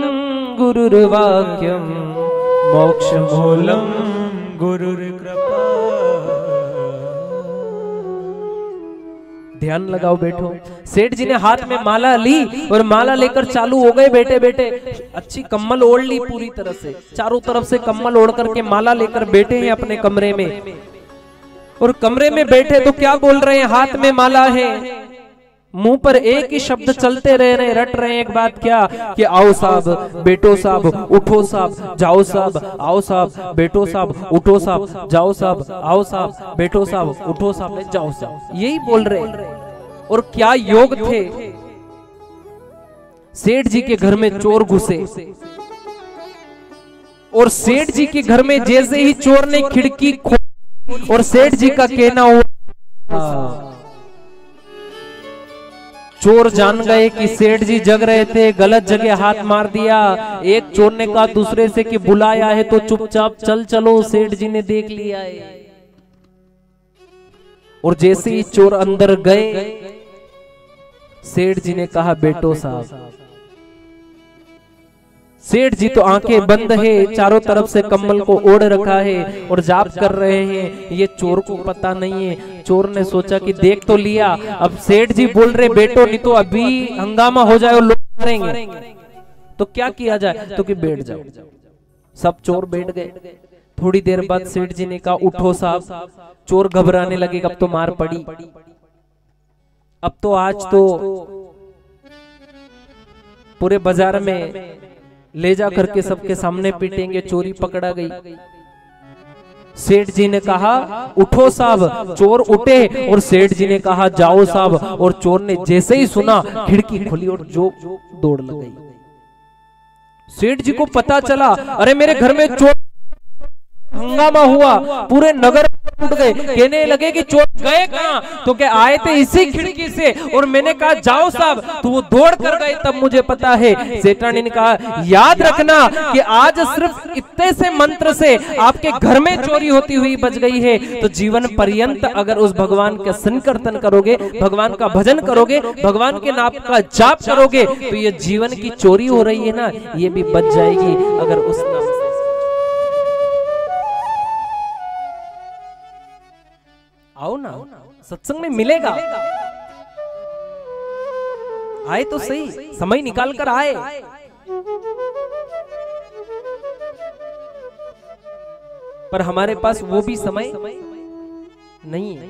गुरुर्वाक्यम, मोक्ष मूलम गुरुर्कृपा। ध्यान लगाओ, बैठो। सेठ जी ने हाथ में माला ली और माला लेकर चालू हो गए बैठे बैठे। अच्छी कम्बल ओढ़ ली पूरी तरह से, चारों तरफ से कम्बल ओढ़ करके माला लेकर बैठे हैं अपने कमरे में। और कमरे में बैठे तो क्या बोल रहे हैं? हाथ में माला है, मुंह पर एक ही शब्द चलते रह रहे, रट रहे हैं एक बात, क्या? कि आओ साहब, बैठो साहब, उठो साहब, जाओ साहब, आओ साहब, बैठो साहब, उठो साहब, जाओ साहब, आओ साहब, बैठो साहब, उठो साहब, जाओ साहब, यही बोल रहे। और क्या योग थे। सेठ जी के घर में चोर घुसे और सेठ जी के घर में जैसे ही चोर ने खिड़की खोली और सेठ जी का कहना हुआ, चोर जान गए कि सेठ जी जग रहे थे, गलत जगह हाथ मार दिया। एक चोर ने कहा दूसरे से कि बुलाया है तो चुपचाप चल चलो, सेठ जी ने देख लिया है। और जैसे ही चोर अंदर गए, सेठ जी ने कहा बेटो साहब। सेठ जी तो आंखें बंद है, चारों तरफ से कम्बल को ओढ़ रखा है और जाप कर रहे हैं। ये चोर को पता नहीं है। चोर ने सोचा कि देख तो लिया, अब सेठ जी बोल रहे बेटो, नहीं तो अभी हंगामा हो जाए और लोग मारेंगे, तो क्या किया जाए? तो कि बैठ जाओ। सब चोर बैठ गए। थोड़ी देर बाद सेठ जी ने कहा उठो साहब। चोर घबराने लगे, अब तो मार पड़ी, अब तो आज तो पूरे बाजार में ले जा करके सबके सामने पीटेंगे, चोरी पकड़ा गई। सेठ जी ने कहा उठो साहब। चोर उठे और सेठ जी ने कहा जाओ साहब। और चोर ने जैसे ही सुना खिड़की खोली और जो दौड़ लगाई। सेठ जी को पता चला, अरे मेरे घर में चोर हंगामा हुआ, पूरे नगर उठ गए, कहने लगे कि चोर गए कहाँ? तो क्या आए थे इसी खिड़की से। और मैंने कहा जाओ साहब, तो वो दौड़ कर गए। तब मुझे पता है सेठानी ने कहा याद रखना कि आज सिर्फ इतने से मंत्र से आपके घर में चोरी होती हुई बच गई है, तो जीवन पर्यंत अगर उस भगवान का संकीर्तन करोगे, भगवान का भजन करोगे, भगवान के नाम का जाप करोगे, तो ये जीवन की चोरी हो रही है ना, ये भी बच जाएगी अगर उस नाम से। आओ ना, सत्संग में मिलेगा। आए तो सही, समय निकाल कर आए। पर हमारे पास वो भी समय नहीं है।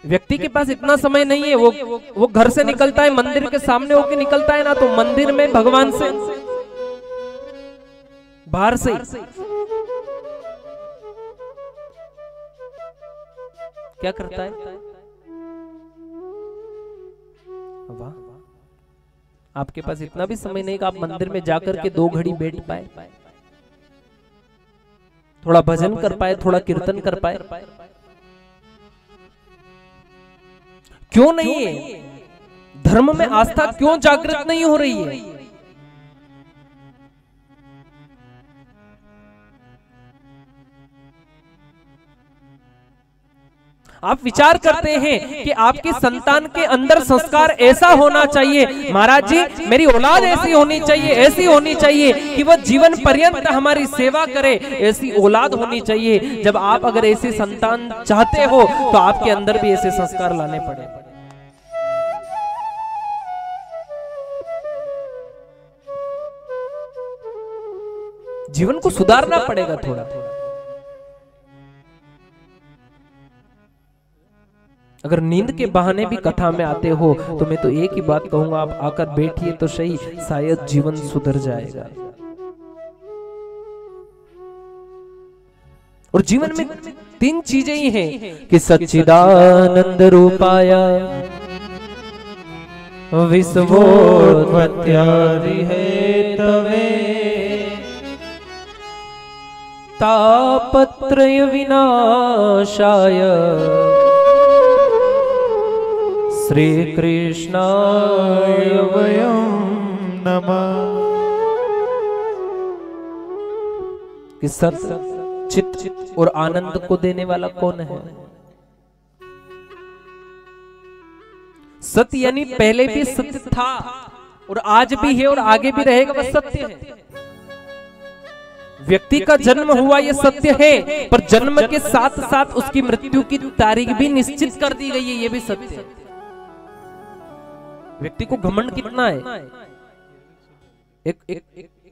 व्यक्ति के पास इतना समय नहीं है। वो घर से निकलता है, मंदिर के सामने होके निकलता है ना, तो मंदिर में भगवान से बाहर से क्या करता है? वाह, आपके पास इतना भी समय नहीं कि आप मंदिर में जाकर के 2 घड़ी बैठ पाए, थोड़ा भजन कर पाए, थोड़ा कीर्तन कर पाए। क्यों नहीं है? धर्म में आस्था क्यों जागृत नहीं हो रही है? आप विचार करते हैं कि आपकी संतान के अंदर संस्कार ऐसा होना चाहिए, महाराज जी मेरी औलाद ऐसी होनी चाहिए, ऐसी होनी चाहिए कि वह जीवन पर्यंत हमारी सेवा करे, ऐसी औलाद होनी चाहिए। जब आप अगर ऐसी संतान चाहते हो तो आपके अंदर भी ऐसे संस्कार लाने पड़े। जीवन को सुधारना पड़ेगा थोड़ा। अगर नींद के बहाने भी कथा में आते हो तो मैं तो एक ही बात कहूंगा, आप आकर बैठिए तो सही, शायद जीवन सुधर जाएगा। और जीवन में 3 चीजें ही हैं कि सच्चिदानंद रूपाय विश्वोत्पत्त्यादि हेतवे तापत्रय विनाशाय श्री कृष्णाय वयं नमः। कि सत, चित और आनंद को देने वाला कौन है? सत्य यानी पहले भी सत्य था और आज भी है और आगे भी रहेगा, वह सत्य है। व्यक्ति का जन्म हुआ ये सत्य है, पर जन्म के साथ साथ उसकी मृत्यु की तारीख भी निश्चित कर दी गई है, ये भी सत्य है। व्यक्ति को घमंड कितना है? एक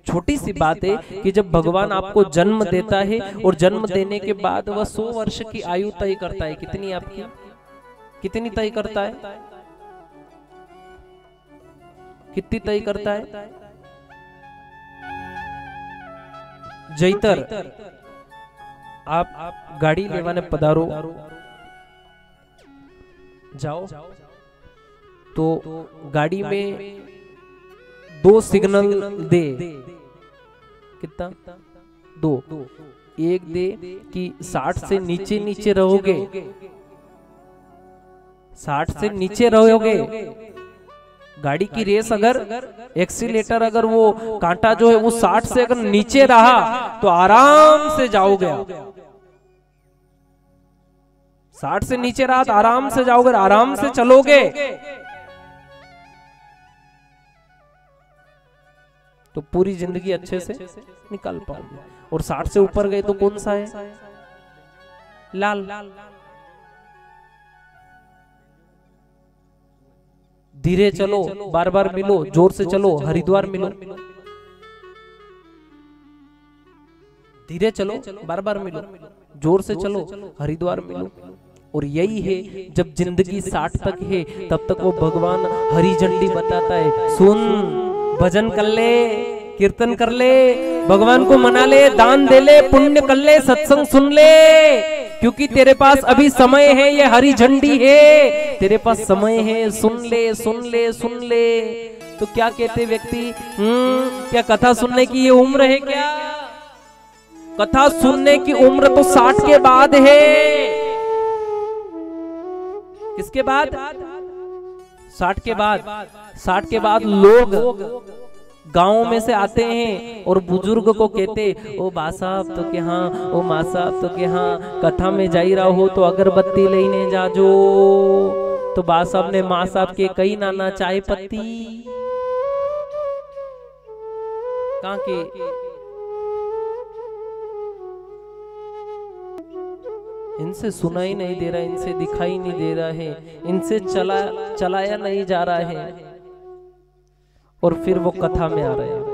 छोटी सी बात है कि जब भगवान आपको जन्म देता है और जन्म देने के बाद वह 100 वर्ष की आयु तय करता है। कितनी आपकी? कितनी तय करता है? कितनी तय करता है? जैतर आप गाड़ी लेवाने पधारो, जाओ तो गाड़ी में 2 सिग्नल दे। कितना? 2। एक दे कि 60 से नीचे नीचे रहोगे, 60 से नीचे रहोगे। गाड़ी की रेस अगर एक्सीलेटर अगर वो कांटा जो है वो 60 से अगर नीचे रहा तो आराम से जाओगे। 60 से नीचे रहा तो आराम से जाओगे, आराम से चलोगे। तो पूरी जिंदगी अच्छे से निकाल पाओगे। और 60 से ऊपर गए तो कौन सा है? लाल। धीरे चलो, बार बार मिलो, जोर से चलो, हरिद्वार मिलो। धीरे चलो, बार बार मिलो, जोर से चलो, हरिद्वार मिलो। और यही है, जब जिंदगी 60 तक है तब तक वो भगवान हरी झंडी बताता है। सुन, भजन कर ले, कीर्तन कर ले, भगवान को मना ले, दान दे ले, पुण्य कर ले, सत्संग सुन ले, क्योंकि तेरे पास अभी समय है, ये हरी झंडी है, तेरे पास समय है, सुन ले, सुन ले, सुन ले। तो क्या कहते व्यक्ति, क्या कथा सुनने की ये उम्र है क्या? कथा सुनने की उम्र तो 60 के बाद है। किसके बाद? 60 के बाद। 60 के बाद लोग गांव में से आते हैं और बुजुर्ग को कहते, ओ बा साहब तो के हाँ, ओ माँ साहब तो के हाँ, कथा में जाई रहा हो तो अगरबत्ती लेने जाजो। तो बा साहब ने माँ साहब के कई नाना चाय पत्ती कहाँ के इनसे सुनाई नहीं दे रहा, इनसे दिखाई नहीं दे रहा है, इनसे चलाया नहीं जा रहा है, और फिर वो कथा में आ रहे हैं।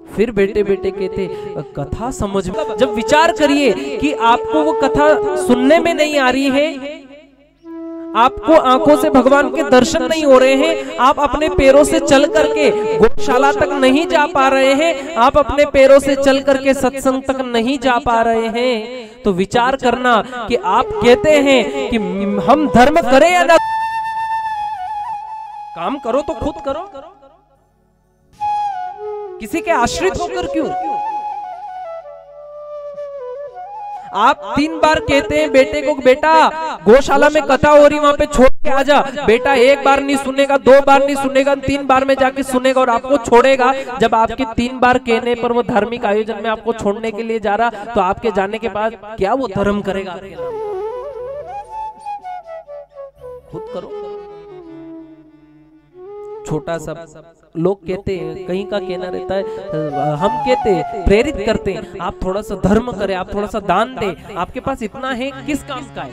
फिर बेटे बेटे कहते कथा समझ में, जब विचार करिए कि आपको वो कथा सुनने में नहीं आ रही है, आपको आंखों से भगवान के दर्शन नहीं हो रहे हैं, आप अपने पैरों से चल करके गौशाला तक नहीं जा पा रहे हैं, आप अपने पैरों से चल करके सत्संग तक नहीं जा पा रहे हैं, तो विचार करना कि आप कहते हैं कि हम धर्म करें या ना, काम करो तो खुद करो, किसी के आश्रित होकर क्यों? आप 3 बार कहते हैं बेटे को, बेटा गौशाला में कथा हो रही, वहां पे छोड़ के आजा। बेटा 1 बार नहीं सुनेगा, 2 बार नहीं सुनेगा, 3 बार में जाके सुनेगा और आपको छोड़ेगा। जब आपके 3 बार कहने पर वो धार्मिक आयोजन में आपको छोड़ने के लिए जा रहा, तो आपके जाने के बाद क्या वो धर्म करेगा? खुद करो। छोटा सा लोग कहते हैं, कहीं का कहना रहता है, हम कहते प्रेरित करते हैं, आप थोड़ा सा धर्म करें, आप थोड़ा सा दान दें, आपके पास इतना है, किस काम का है?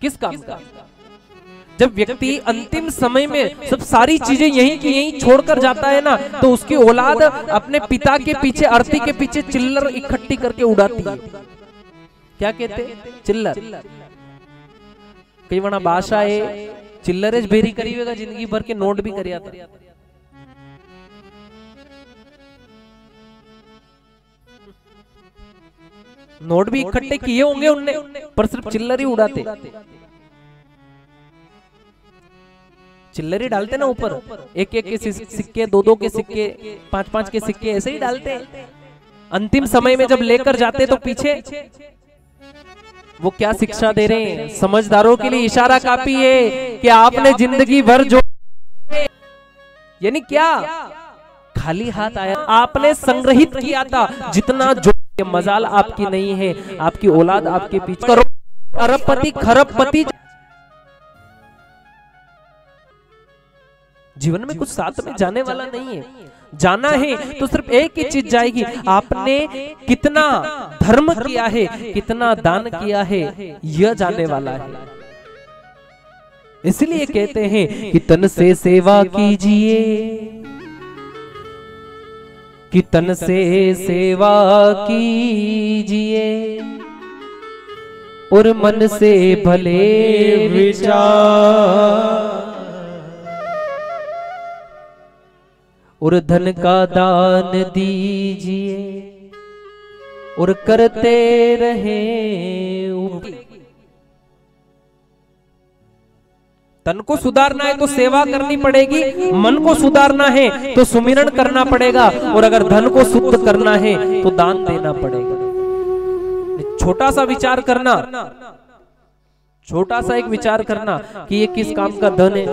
किस काम का? जब व्यक्ति अंतिम समय में सब सारी चीजें यहीं की यहीं छोड़कर जाता है ना, तो उसकी औलाद अपने पिता के पीछे, अर्थी के पीछे चिल्लर इकट्ठी करके उड़ाती है। क्या कहते? चिल्लर। कई वना भाषा है, चिल्लरेज बेरी करी होगा, जिंदगी भर के नोट भी करिया था। नोट भी इकट्ठे किए होंगे उनने, पर सिर्फ चिल्लर ही उड़ाते। चिल्लर ही डालते ना ऊपर, 1-1 के सिक्के, 2-2 के सिक्के, 5-5 के सिक्के, ऐसे ही डालते। अंतिम समय में जब लेकर जाते तो पीछे वो क्या शिक्षा दे रहे हैं? समझदारों के लिए इशारा काफी है कि आपने जिंदगी भर जो, यानी क्या खाली हाथ आया, आपने संग्रहित किया था जितना, जो मजाल आपकी नहीं है, आपकी औलाद आपके पीछे, करो अरबपति खरबपति, जीवन में कुछ साथ में जाने वाला नहीं है। जाना है तो सिर्फ एक ही चीज जाएगी, आपने कितना धर्म किया है, कितना दान किया है, यह जाने वाला है। इसलिए कहते हैं कि तन से सेवा कीजिए, कि तन से सेवा कीजिए, और मन से भले विचार, और धन का दान दीजिए, और करते रहे। तन को सुधारना है तो सेवा करनी पड़ेगी, मन को सुधारना है तो सुमिरन करना पड़ेगा, और अगर धन को शुद्ध करना है तो दान देना पड़ेगा। छोटा सा विचार करना, छोटा सा एक विचार करना कि ये किस काम का धन है।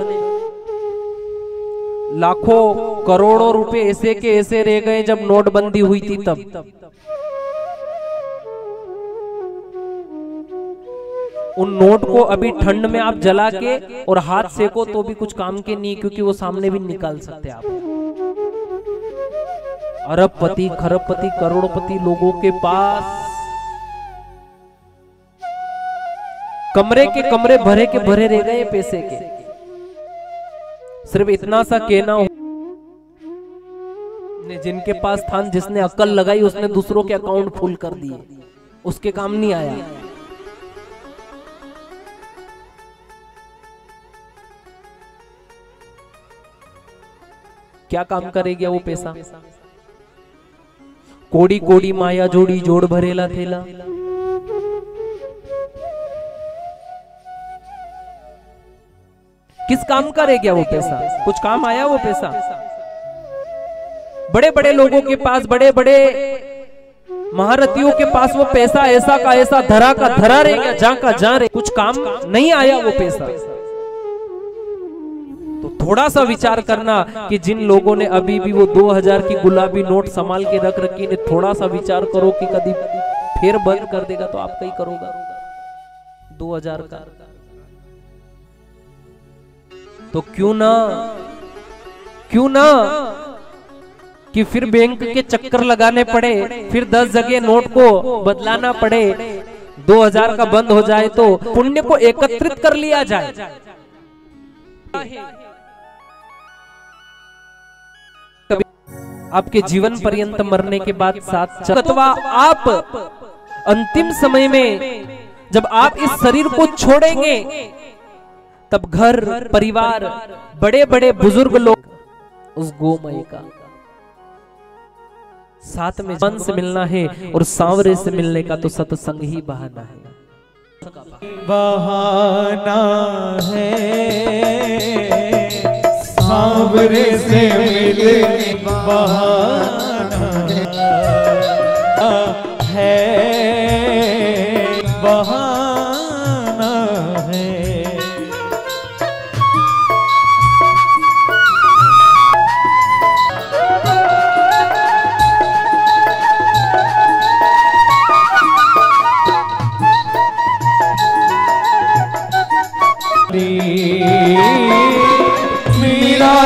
लाखों करोड़ों रुपए ऐसे के ऐसे रह गए जब नोटबंदी हुई थी तब। उन नोट को अभी ठंड में आप जला के और हाथ सेको तो भी कुछ काम के नहीं, क्योंकि वो सामने भी निकाल सकते आप। अरबपति खरबपति करोड़पति लोगों के पास कमरे के कमरे भरे के भरे रह गए पैसे के। सिर्फ इतना सा कहना हो, जिनके पास था, जिसने अक्ल लगाई उसने दूसरों के अकाउंट फुल कर दिए, उसके काम नहीं आया। क्या काम करेगा वो पैसा? कोड़ी कोड़ी माया जोड़ी, जोड़ भरेला थेला। किस काम का रह गया वो पैसा? कुछ काम आया वो पैसा? बड़े बड़े लोगों के पास, बड़े बड़े महारथियों के पास वो पैसा ऐसा का ऐसा धरा का धरा रहेगा, जहां का जहां रहे, कुछ काम नहीं आया वो पैसा। तो थोड़ा सा विचार करना कि जिन लोगों ने अभी भी वो 2000 की गुलाबी नोट संभाल के रख रखी ने, थोड़ा सा विचार करो कि कभी फिर बंद कर देगा तो आप कहीं करोगा 2000 का। तो क्यों ना कि फिर बैंक के चक्कर लगाने पड़े, फिर 10 जगह नोट को बदलाना पड़े, 2000 का बंद हो जाए तो पुण्य को एकत्रित कर लिया जाए। कभी आपके जीवन पर्यंत मरने के बाद साथ अथवा आप अंतिम समय में जब आप इस शरीर को छोड़ेंगे, तब घर परिवार बड़े बड़े बुजुर्ग लोग उस गोमय का साथ में मन से मिलना है, और सांवरे से मिलने का तो सत्संग ही बहाना है, बहाना है। सांवरे से मिलने बहाना है, बहाना है। मेरा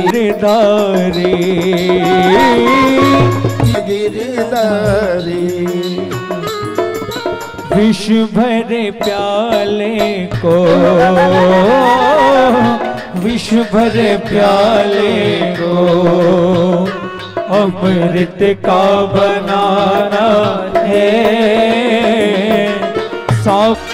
गिरधारी गिरधारी विष भरे प्याले को, विष भरे प्याले को अमृत का बनाना है। साफ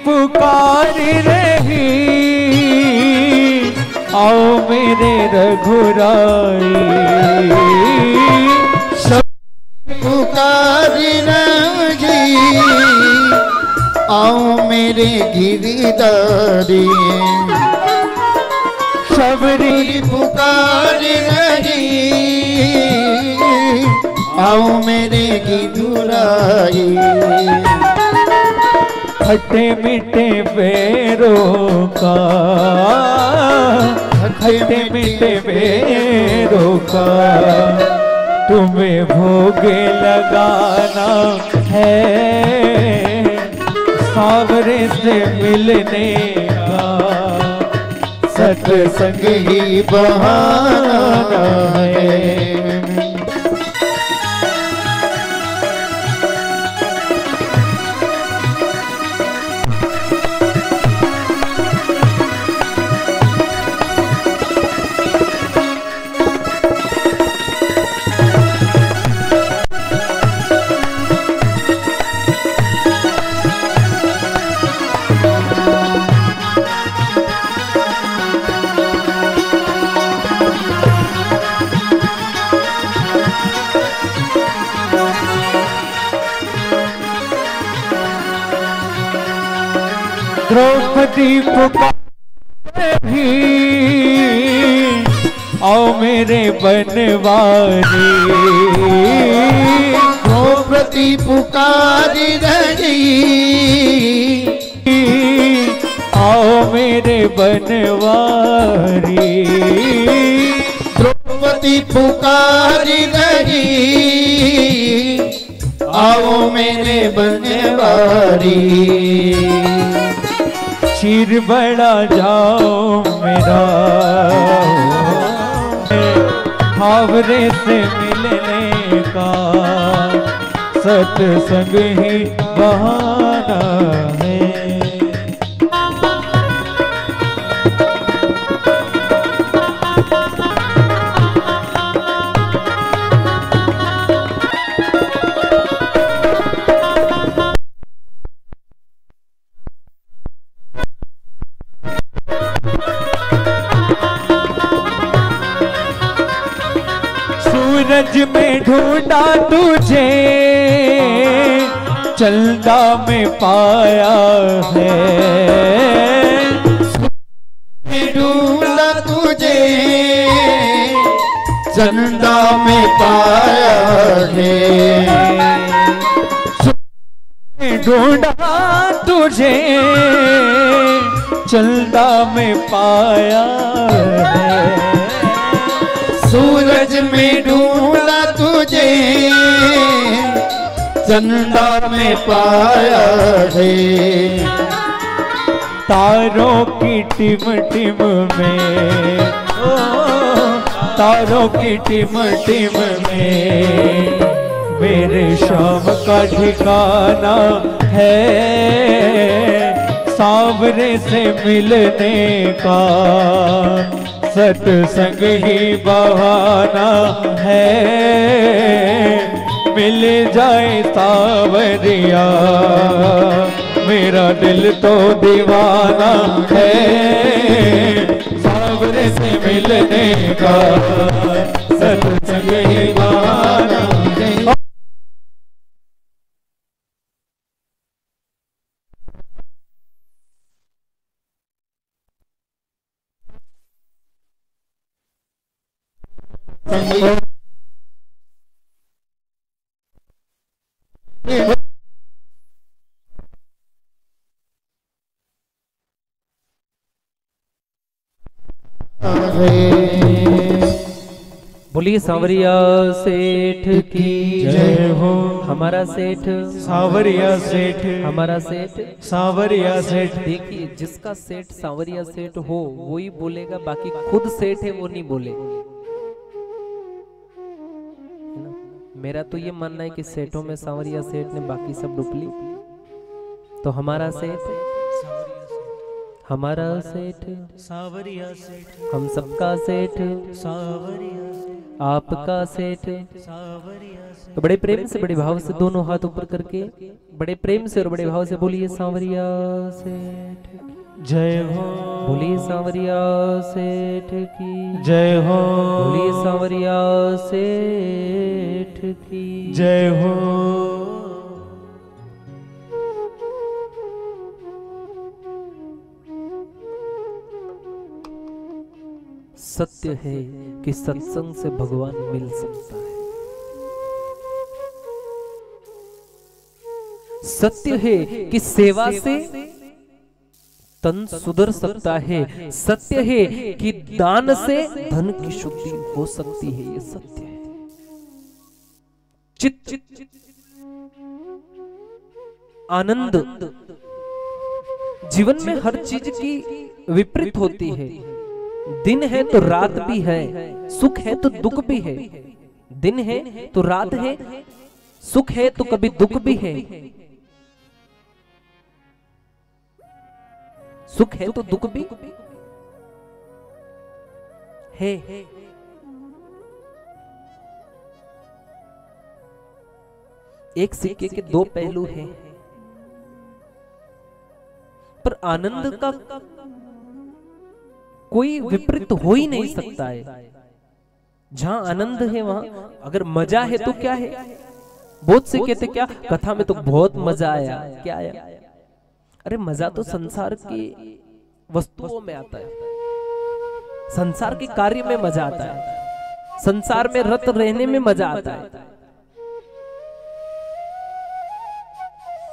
पुकार रही, आओ मेरे रघुराई। सब पुकार रही, आओ मेरे गिरधारी। सबरी पुकार रही, आओ मेरे गिरधारी। खट्टे मीठे बेरों का, खट्टे मीठे बेरों का तुम्हें भोग लगाना है। सांवरे से मिलने का सत्संग ही बहाना है। द्रौपदी पुकार भी, आओ मेरे बनवारी। द्रौपदी पुकार रही, आओ मेरे बनवारी। द्रौपदी पुकार रही, आओ मेरे बनवारी। चिर बड़ा जाओ मेरा, हावरे से मिलने का सत्संग ही बहाना है। में ढूंढा तुझे, चंदा में पाया है। ढूंढा तुझे, चंदा में पाया है। ढूंढा तुझे, चंदा में पाया है। सूरज में ढूंढा तुझे, चंदा में पाया है। तारों की टिम टिम में, तारों की टिम टिम में मेरे शाम का ठिकाना है। सांवरे से मिलने का सत्संग ही बहाना है। मिल जाए सांवरिया, मेरा दिल तो दीवाना है। सांवरे से मिलने का सत्संग ही बहाना है। बोलिए सांवरिया सेठ की जय हो। हमारा सेठ सांवरिया सेठ, हमारा सेठ सांवरिया सेठ। देखिए, जिसका सेठ सांवरिया सेठ हो वो ही बोलेगा, बाकी खुद सेठ है वो नहीं बोले। है ना? मेरा तो ये मानना है कि सेठों में सांवरिया सेठ ने बाकी सब डुप्ली। तो हमारा सेठ, हमारा सेठ, सांवरिया सेठ, हम सबका सेठ, सांवरिया आपका सेठ। सांवरिया सेठ। तो बड़े प्रेम से, बड़े भाव से दोनों हाथ ऊपर करके बड़े प्रेम से और बड़े भाव से बोलिए सांवरिया सेठ जय हो। बोलिए सांवरिया सेठ की जय हो। बोलिए सांवरिया सेठ की जय हो। सत्य है कि सत्संग से भगवान मिल सकता है। सत्य है कि सेवा से तन सुधर सकता है। सत्य है कि दान से धन की शुद्धि हो सकती है। ये सत्य है। चित्त आनंद जीवन में हर चीज की विपरीत होती है। दिन है तो रात भी है, सुख है तो दुख भी है। दिन है तो रात है, सुख है तो कभी दुख भी है। सुख है तो दुख भी है। एक सिक्के के दो पहलू हैं, पर आनंद का कोई विपरीत हो ही नहीं सकता है। जहां आनंद है वहां अगर मजा है तो क्या है। बहुत से कहते क्या कथा में तो बहुत मजा आया, क्या आया? अरे मजा तो संसार की वस्तुओं में आता है, संसार के कार्य में मजा आता है, संसार में रत रहने में मजा आता है,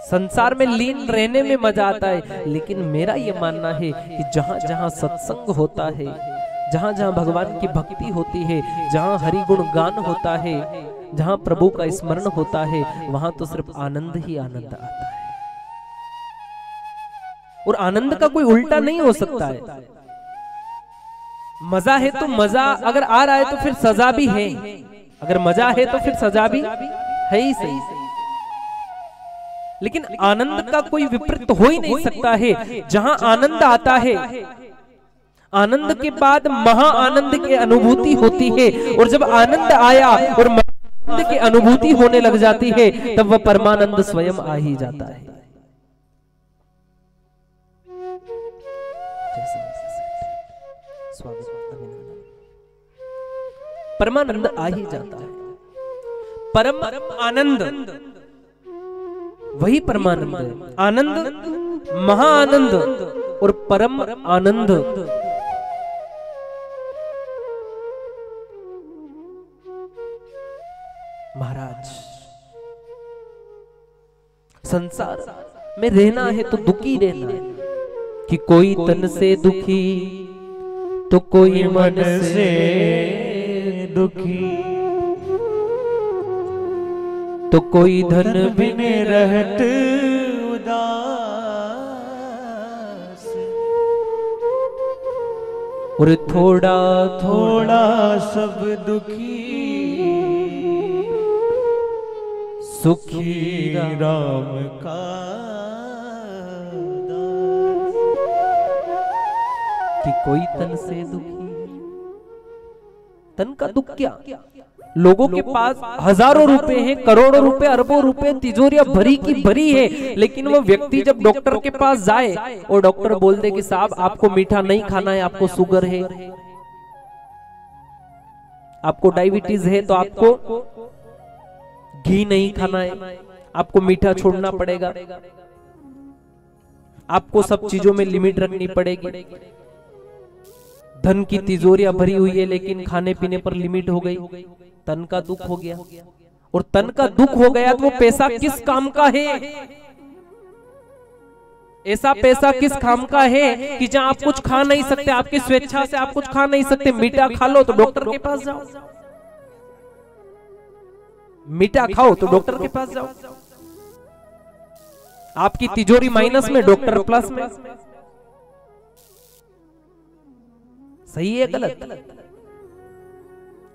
संसार में लीन रहने में मजा आता है। लेकिन मेरा ये मानना है कि जहां जहां सत्संग होता है, जहां जहां भगवान की भक्ति होती है, जहां हरि गुण गान होता है, जहां प्रभु का स्मरण होता है, वहां तो सिर्फ आनंद ही आनंद आता है। और आनंद का कोई उल्टा नहीं हो सकता है। मजा है तो मजा अगर आ रहा है तो फिर सजा भी है। अगर मजा है तो फिर सजा भी है ही सही। लेकिन आनंद का कोई विपरीत हो ही नहीं सकता है। जहां आनंद आता है, आनंद के बाद महा आनंद की अनुभूति होती है। और जब आनंद आया और आनंद की अनुभूति होने लग जाती है, तब वह परमानंद स्वयं आ ही जाता है। परमानंद आ ही जाता है। परम आनंद, वही परमानंद है। आनंद, महाआनंद और परम आनंद। महाराज, संसार में रहना है तो दुखी रहना है, कि कोई तन से दुखी तो कोई मन से दुखी, तो कोई धन बिन बिन रहत उदास, और थोड़ा थोड़ा सब दुखी, सुखी राम का दास। कि कोई तन से दुखी। तन का दुख क्या? लोगों के पास हजारों रुपए हैं, करोड़ों रुपए, अरबों रुपए, तिजोरियां भरी की भरी है, लेकिन वो व्यक्ति जब डॉक्टर के पास जाए और डॉक्टर बोल दे कि साहब आपको मीठा नहीं खाना है, आपको शुगर है, आपको डायबिटीज है, तो आपको घी नहीं खाना है, आपको मीठा छोड़ना पड़ेगा, आपको सब चीजों में लिमिट रखनी पड़ेगी। धन की तिजोरियां भरी हुई है, लेकिन खाने पीने पर लिमिट हो गई, तन का दुख हो गया। और तन का दुख हो गया तो वो पैसा किस काम का है? ऐसा पैसा किस काम का है कि जहां आप कुछ खा नहीं सकते, आपकी स्वेच्छा से आप कुछ खा नहीं सकते, मीठा खा लो तो डॉक्टर के पास जाओ, मीठा खाओ तो डॉक्टर के पास जाओ। आपकी तिजोरी माइनस में, डॉक्टर प्लस में। सही है गलत?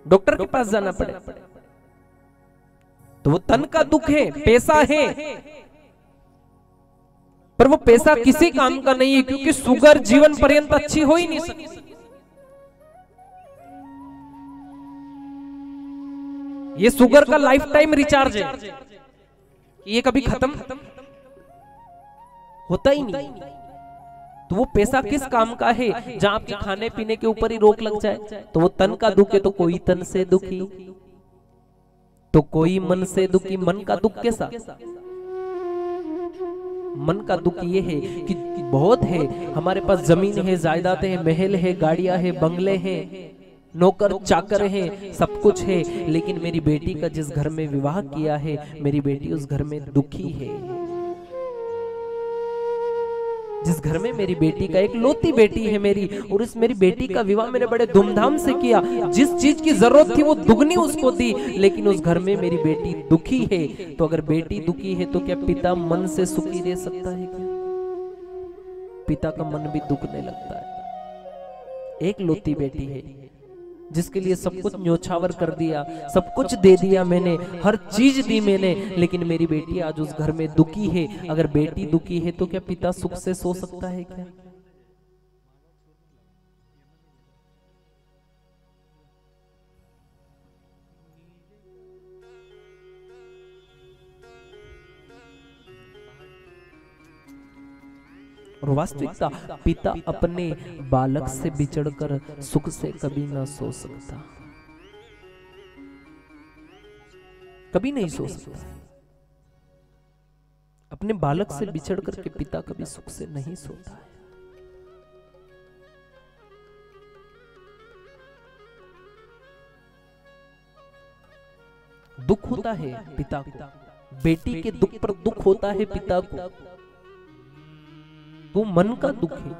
डॉक्टर के पास जाना पड़े। तो वो तन का दुख है, पैसा है, पर वो पैसा किसी काम का नहीं है, क्योंकि शुगर जीवन पर्यंत अच्छी हो ही नहीं सकती। ये शुगर का लाइफ टाइम रिचार्ज है, ये कभी खत्म होता ही नहीं। तो वो पैसा किस काम का है? जहां आपके खाने पीने के ऊपर ही रोक लग जाए तो वो तन का दुख है। तो कोई तन से दुखी तो कोई मन से दुखी। मन का दुख कैसा? मन का दुख ये है कि बहुत है, हमारे पास जमीन है, जायदाद है, महल है, गाड़ियां है, बंगले हैं, नौकर चाकर हैं, सब कुछ है, लेकिन मेरी बेटी का जिस घर में विवाह किया है, मेरी बेटी उस घर में दुखी है। जिस घर में मेरी बेटी का एक लौती बेटी है मेरी, और इस मेरी बेटी का विवाह मैंने बड़े धूमधाम से किया, जिस चीज की जरूरत थी वो दुगनी उसको दी, लेकिन उस घर में मेरी बेटी दुखी है। तो अगर बेटी दुखी है तो क्या पिता मन से सुखी रह सकता है क्या? पिता का मन भी दुखने लगता है। एक लौती बेटी है जिसके लिए सब कुछ न्योछावर कर दिया, सब कुछ दे दिया मैंने, हर चीज दी मैंने, लेकिन मेरी बेटी आज उस घर में दुखी है। अगर बेटी दुखी है तो क्या पिता सुख से सो सकता है क्या? और वास्तविकता, पिता अपने बालक से बिछड़कर सुख से कभी ना सो सकता, कभी नहीं सो सकता। अपने बालक से बिछड़ करके पिता कभी सुख से नहीं सोता है। दुख होता है पिता को, बेटी के दुख पर दुख होता है पिता को, वो मन का दुख है,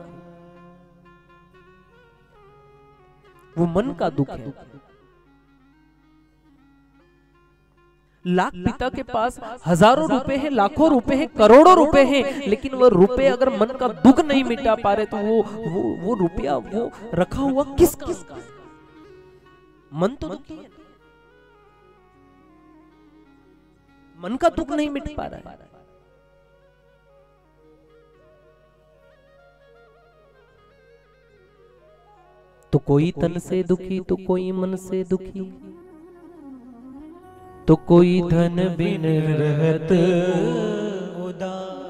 वो मन का दुख है। लाख पिता के पास हजारों रुपए हैं, लाखों रुपए हैं, करोड़ों रुपए हैं, लेकिन वो रुपए अगर मन का दुख नहीं मिटा पा रहे तो वो रुपया वो रखा हुआ किस का? मन तो दुखी है, मन का दुख नहीं मिट पा रहा है। तो कोई तन से दुखी तो कोई मन से दुखी, तो कोई धन बिन रहत उदास।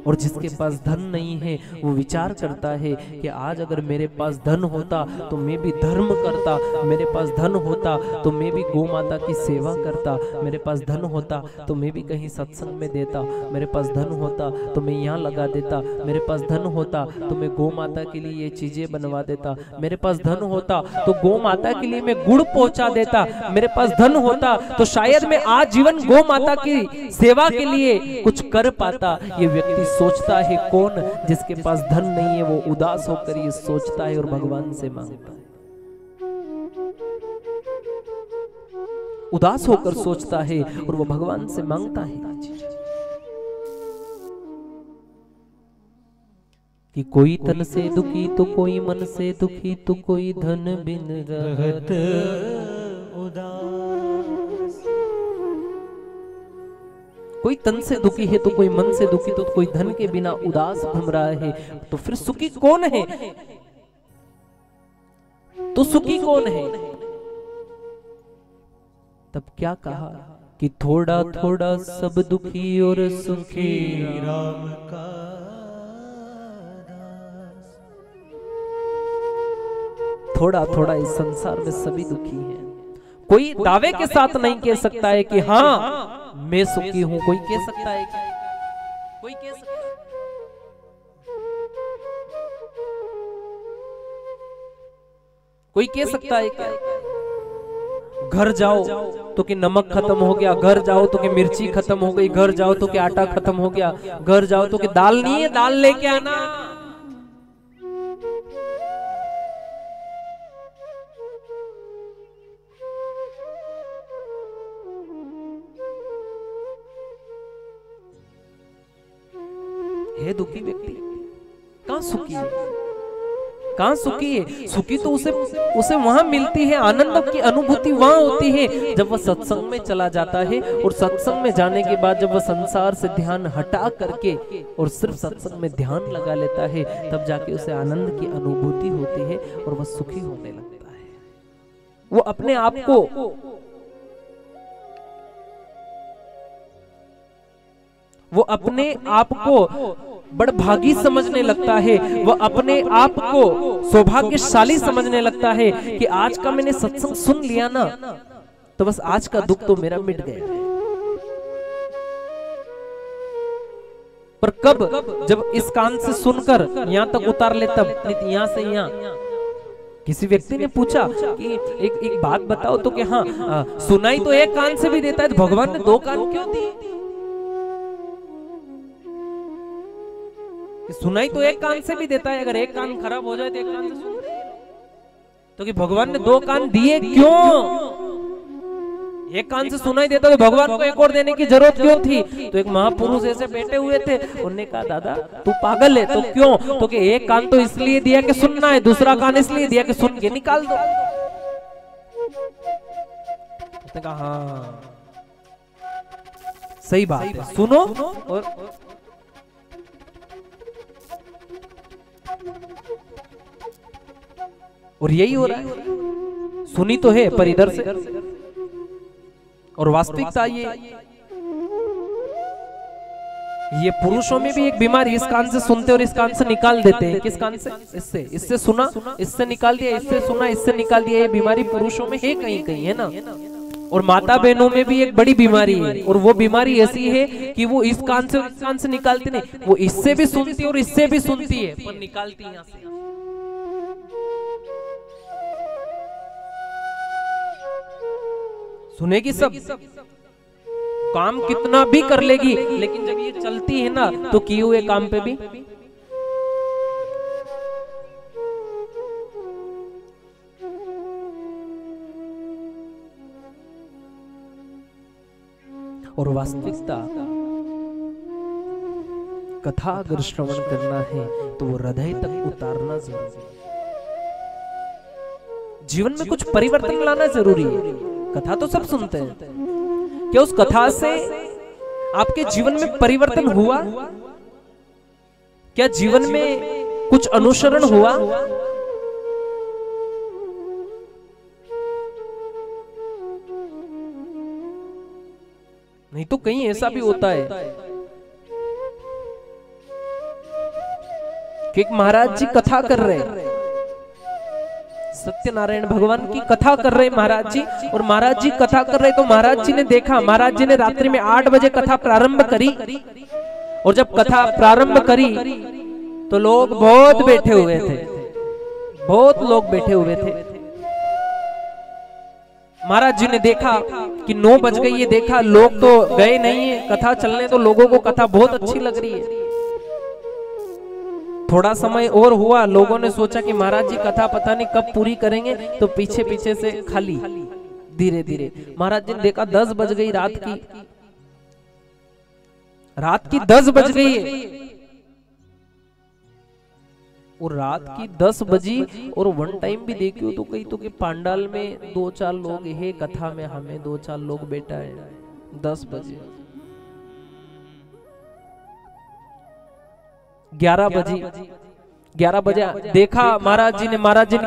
और जिसके पास धन नहीं है वो विचार करता है कि आज अगर मेरे पास धन होता तो मैं भी धर्म करता, मेरे पास धन होता तो मैं भी गौ माता की सेवा करता, मेरे पास धन होता तो मैं भी कहीं सत्संग में देता, मेरे पास धन होता तो मैं यहाँ लगा देता, मेरे पास धन होता तो मैं गौ माता के लिए ये चीजें बनवा देता, मेरे पास धन होता तो गौ माता के लिए मैं गुड़ पहुंचा देता, मेरे पास धन होता तो शायद मैं आज जीवन गौ माता की सेवा के लिए कुछ कर पाता। ये व्यक्ति सोचता है कौन? जिसके पास धन नहीं है वो उदास होकर ये सोचता है और भगवान से मांगता है, उदास होकर सोचता है और वो भगवान से मांगता है कि कोई तन से दुखी तो कोई मन से दुखी तो कोई धन बिन रहत उदास। कोई तन से दुखी है तो कोई मन से दुखी तो कोई धन के बिना उदास घूम रहा है। तो फिर सुखी कौन है? तो सुखी कौन है? तब क्या कहा कि थोड़ा थोड़ा सब दुखी और सुखी राम का दास। थोड़ा थोड़ा इस संसार में सभी दुखी हैं। कोई दावे के साथ नहीं कह सकता है कि हाँ मैं सुखी हूं। कोई कह सकता है क्या? कोई कह सकता है? कोई कह सकता है क्या? घर जाओ तो कि नमक खत्म हो गया, घर जाओ तो कि मिर्ची खत्म हो गई, घर जाओ तो कि आटा खत्म हो गया, घर जाओ तो कि दाल नहीं है, दाल लेके आना। है दुखी व्यक्ति कहां सुखी है? कहां सुखी है? सुखी तो उसे वहां मिलती है, आनंद की अनुभूति वहां होती है जब वह सत्संग में चला जाता है। और सत्संग में जाने के बाद जब वह संसार से ध्यान हटा करके और सिर्फ सत्संग में ध्यान लगा लेता है, तब जाके उसे आनंद की अनुभूति होती है और वह सुखी होने लगता है। वो अपने आप को बड़ भागी समझने लगता है। वह अपने आप को सौभाग्यशाली समझने लगता है कि आज का मैंने सत्संग सुन लिया ना, तो बस आज का दुख तो मेरा मिट गया। पर कब? जब इस कान से सुनकर यहां तक उतार ले, तब नहीं यहां से यहां। किसी व्यक्ति ने पूछा कि एक बात बताओ तो कि हाँ सुनाई तो एक कान से भी देता है, तो भगवान ने दो कान क्यों दिए? सुनाई तो एक कान से भी देता है, अगर एक कान खराब हो जाए तो एक कान से सुन, तो कि भगवान ने दो कान दिए क्यों? एक कान से सुनाई देता तो भगवान को एक और देने की जरूरत क्यों थी? तो एक महापुरुष ऐसे बैठे हुए थे, उन्होंने कहा दादा तू पागल है। तो क्यों? तो कि एक कान तो इसलिए दिया कि सुनना है, दूसरा कान इसलिए दिया कि सुन के निकाल दो। उसने कहा हाँ सही बात है, सुनो और यही हो रहा है। सुनी तो है पर इधर से, और वास्तविकता ये पुरुषों में भी एक बीमारी, इस कान से सुनते और इस कान से निकाल देते हैं। किस कान से? इससे सुना, इससे निकाल दिया, इससे सुना, इससे निकाल दिया। ये बीमारी पुरुषों में है कहीं कहीं, है ना। और माता बहनों में भी एक बड़ी बीमारी है, और वो बीमारी ऐसी है कि वो इस कान से इस कान से निकालती नहीं, वो इससे भी सुनती है और इससे भी सुनती है, पर निकालती यहाँ से। सुनेगी सब, काम कितना भी कर लेगी, लेकिन जब ये चलती है ना तो किए हुए काम पे भी और वास्तविकता कथा अगर श्रवण करना है तो वो हृदय तक उतारना जरूरी है। जीवन में कुछ परिवर्तन लाना जरूरी है। कथा तो सब सुनते हैं, क्या उस कथा से आपके जीवन में परिवर्तन हुआ? क्या जीवन में कुछ अनुसरण हुआ? नहीं तो कहीं ऐसा भी होता है कि एक महाराज जी कथा कर रहे हैं, सत्यनारायण भगवान की कथा कर रहे महाराज जी, और महाराज जी कथा कर रहे तो महाराज जी ने देखा, महाराज जी ने रात्रि में 8 बजे कथा प्रारंभ करी, और जब कथा प्रारंभ करी तो लोग बहुत बैठे हुए थे, बहुत लोग बैठे हुए थे। महाराज जी ने देखा कि 9 बज गई है, देखा लोग तो गए नहीं है कथा चलने, तो लोगों को कथा बहुत अच्छी लग रही है। थोड़ा समय और हुआ, लोगों ने सोचा कि महाराज जी कथा पता नहीं कब पूरी करेंगे, तो पीछे पीछे से खाली धीरे धीरे। महाराज जी ने देखा 10 बज गई रात की 10 बज गई है, और रात की 10 बजी, और वन टाइम भी देखियो तो कहीं तो कि पांडाल में 2-4 लोग है, कथा में हमें 2-4 लोग बैठा है 10 बजे। 11 बजे देखा महाराज जी ने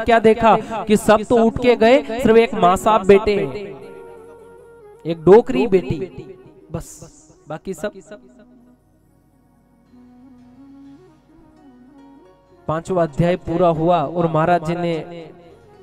क्या देखा कि सब तो उठ के गए, सिर्फ एक माँ साहब बेटे, एक डोकरी बेटी, बस बाकी सब। 5वां अध्याय पूरा हुआ और महाराज जी ने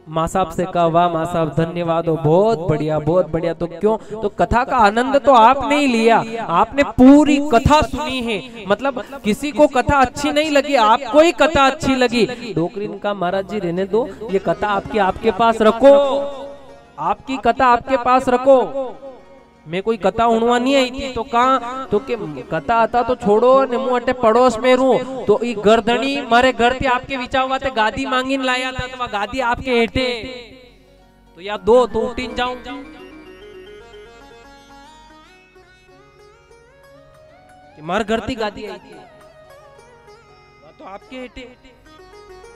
माँ साहब से कहा, वाह माँ साहब धन्यवाद हो, बहुत बढ़िया बहुत बढ़िया। तो क्यों, तो कथा का आनंद तो आपने ही लिया, आपने पूरी कथा सुनी है, मतलब किसी को कथा अच्छी नहीं लगी, आपको ही कथा अच्छी लगी। डोकरीन का महाराज जी रहने दो, ये कथा आपके पास रखो, आपकी कथा आपके पास रखो। मैं कोई कथा उड़वा नहीं आई थी, तो कहा तो के कथा आता तो छोड़ो ने मुंह अटे पड़ोस में रू, तो ई गर्दनी मारे घर थी आपके विचार ते गादी मांगीन लाया था, तो गादी आपके हेठे, तो या दो तो उठीन जाऊं। मार घर थी गादी आई थी, तो आपके हेठे,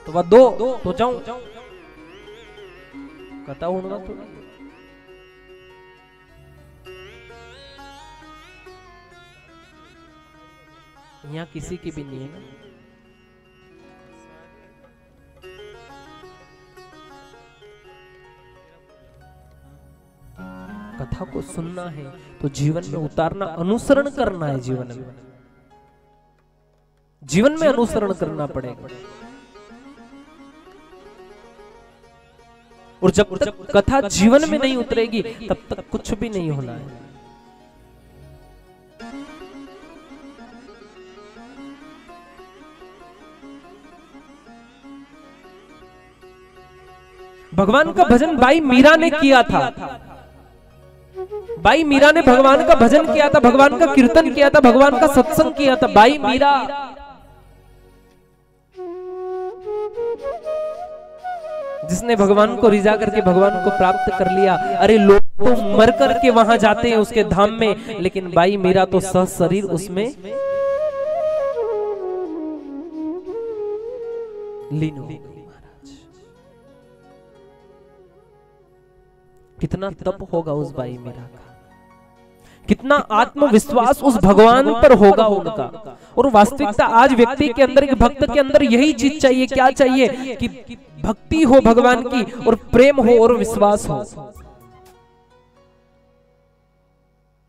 तो वह दो तो जाऊं, कथा उड़वा तो यहाँ किसी की भी नहीं है ना। कथा को सुनना है तो जीवन में उतारना, अनुसरण करना है, जीवन में अनुसरण करना पड़ेगा। और जब तक कथा जीवन में नहीं उतरेगी तब तक कुछ भी नहीं होना है। भगवान का भजन भाई मीरा ने किया था, भाई मीरा ने भगवान का भजन किया था, भगवान का कीर्तन किया था, भगवान का सत्संग किया था। भाई मीरा जिसने भगवान को रिझा करके भगवान को प्राप्त कर लिया। अरे लोग तो मर करके वहां जाते हैं उसके धाम में, लेकिन भाई मीरा तो सशरीर उसमें लीन हो गई। कितना तप होगा उस भाई मीरा का, कितना आत्मविश्वास उस भगवान पर होगा उनका। और वास्तविकता आज व्यक्ति के अंदर, एक भक्त के अंदर यही चीज चाहिए। क्या चाहिए कि भक्ति हो भगवान की, और प्रेम हो और विश्वास हो।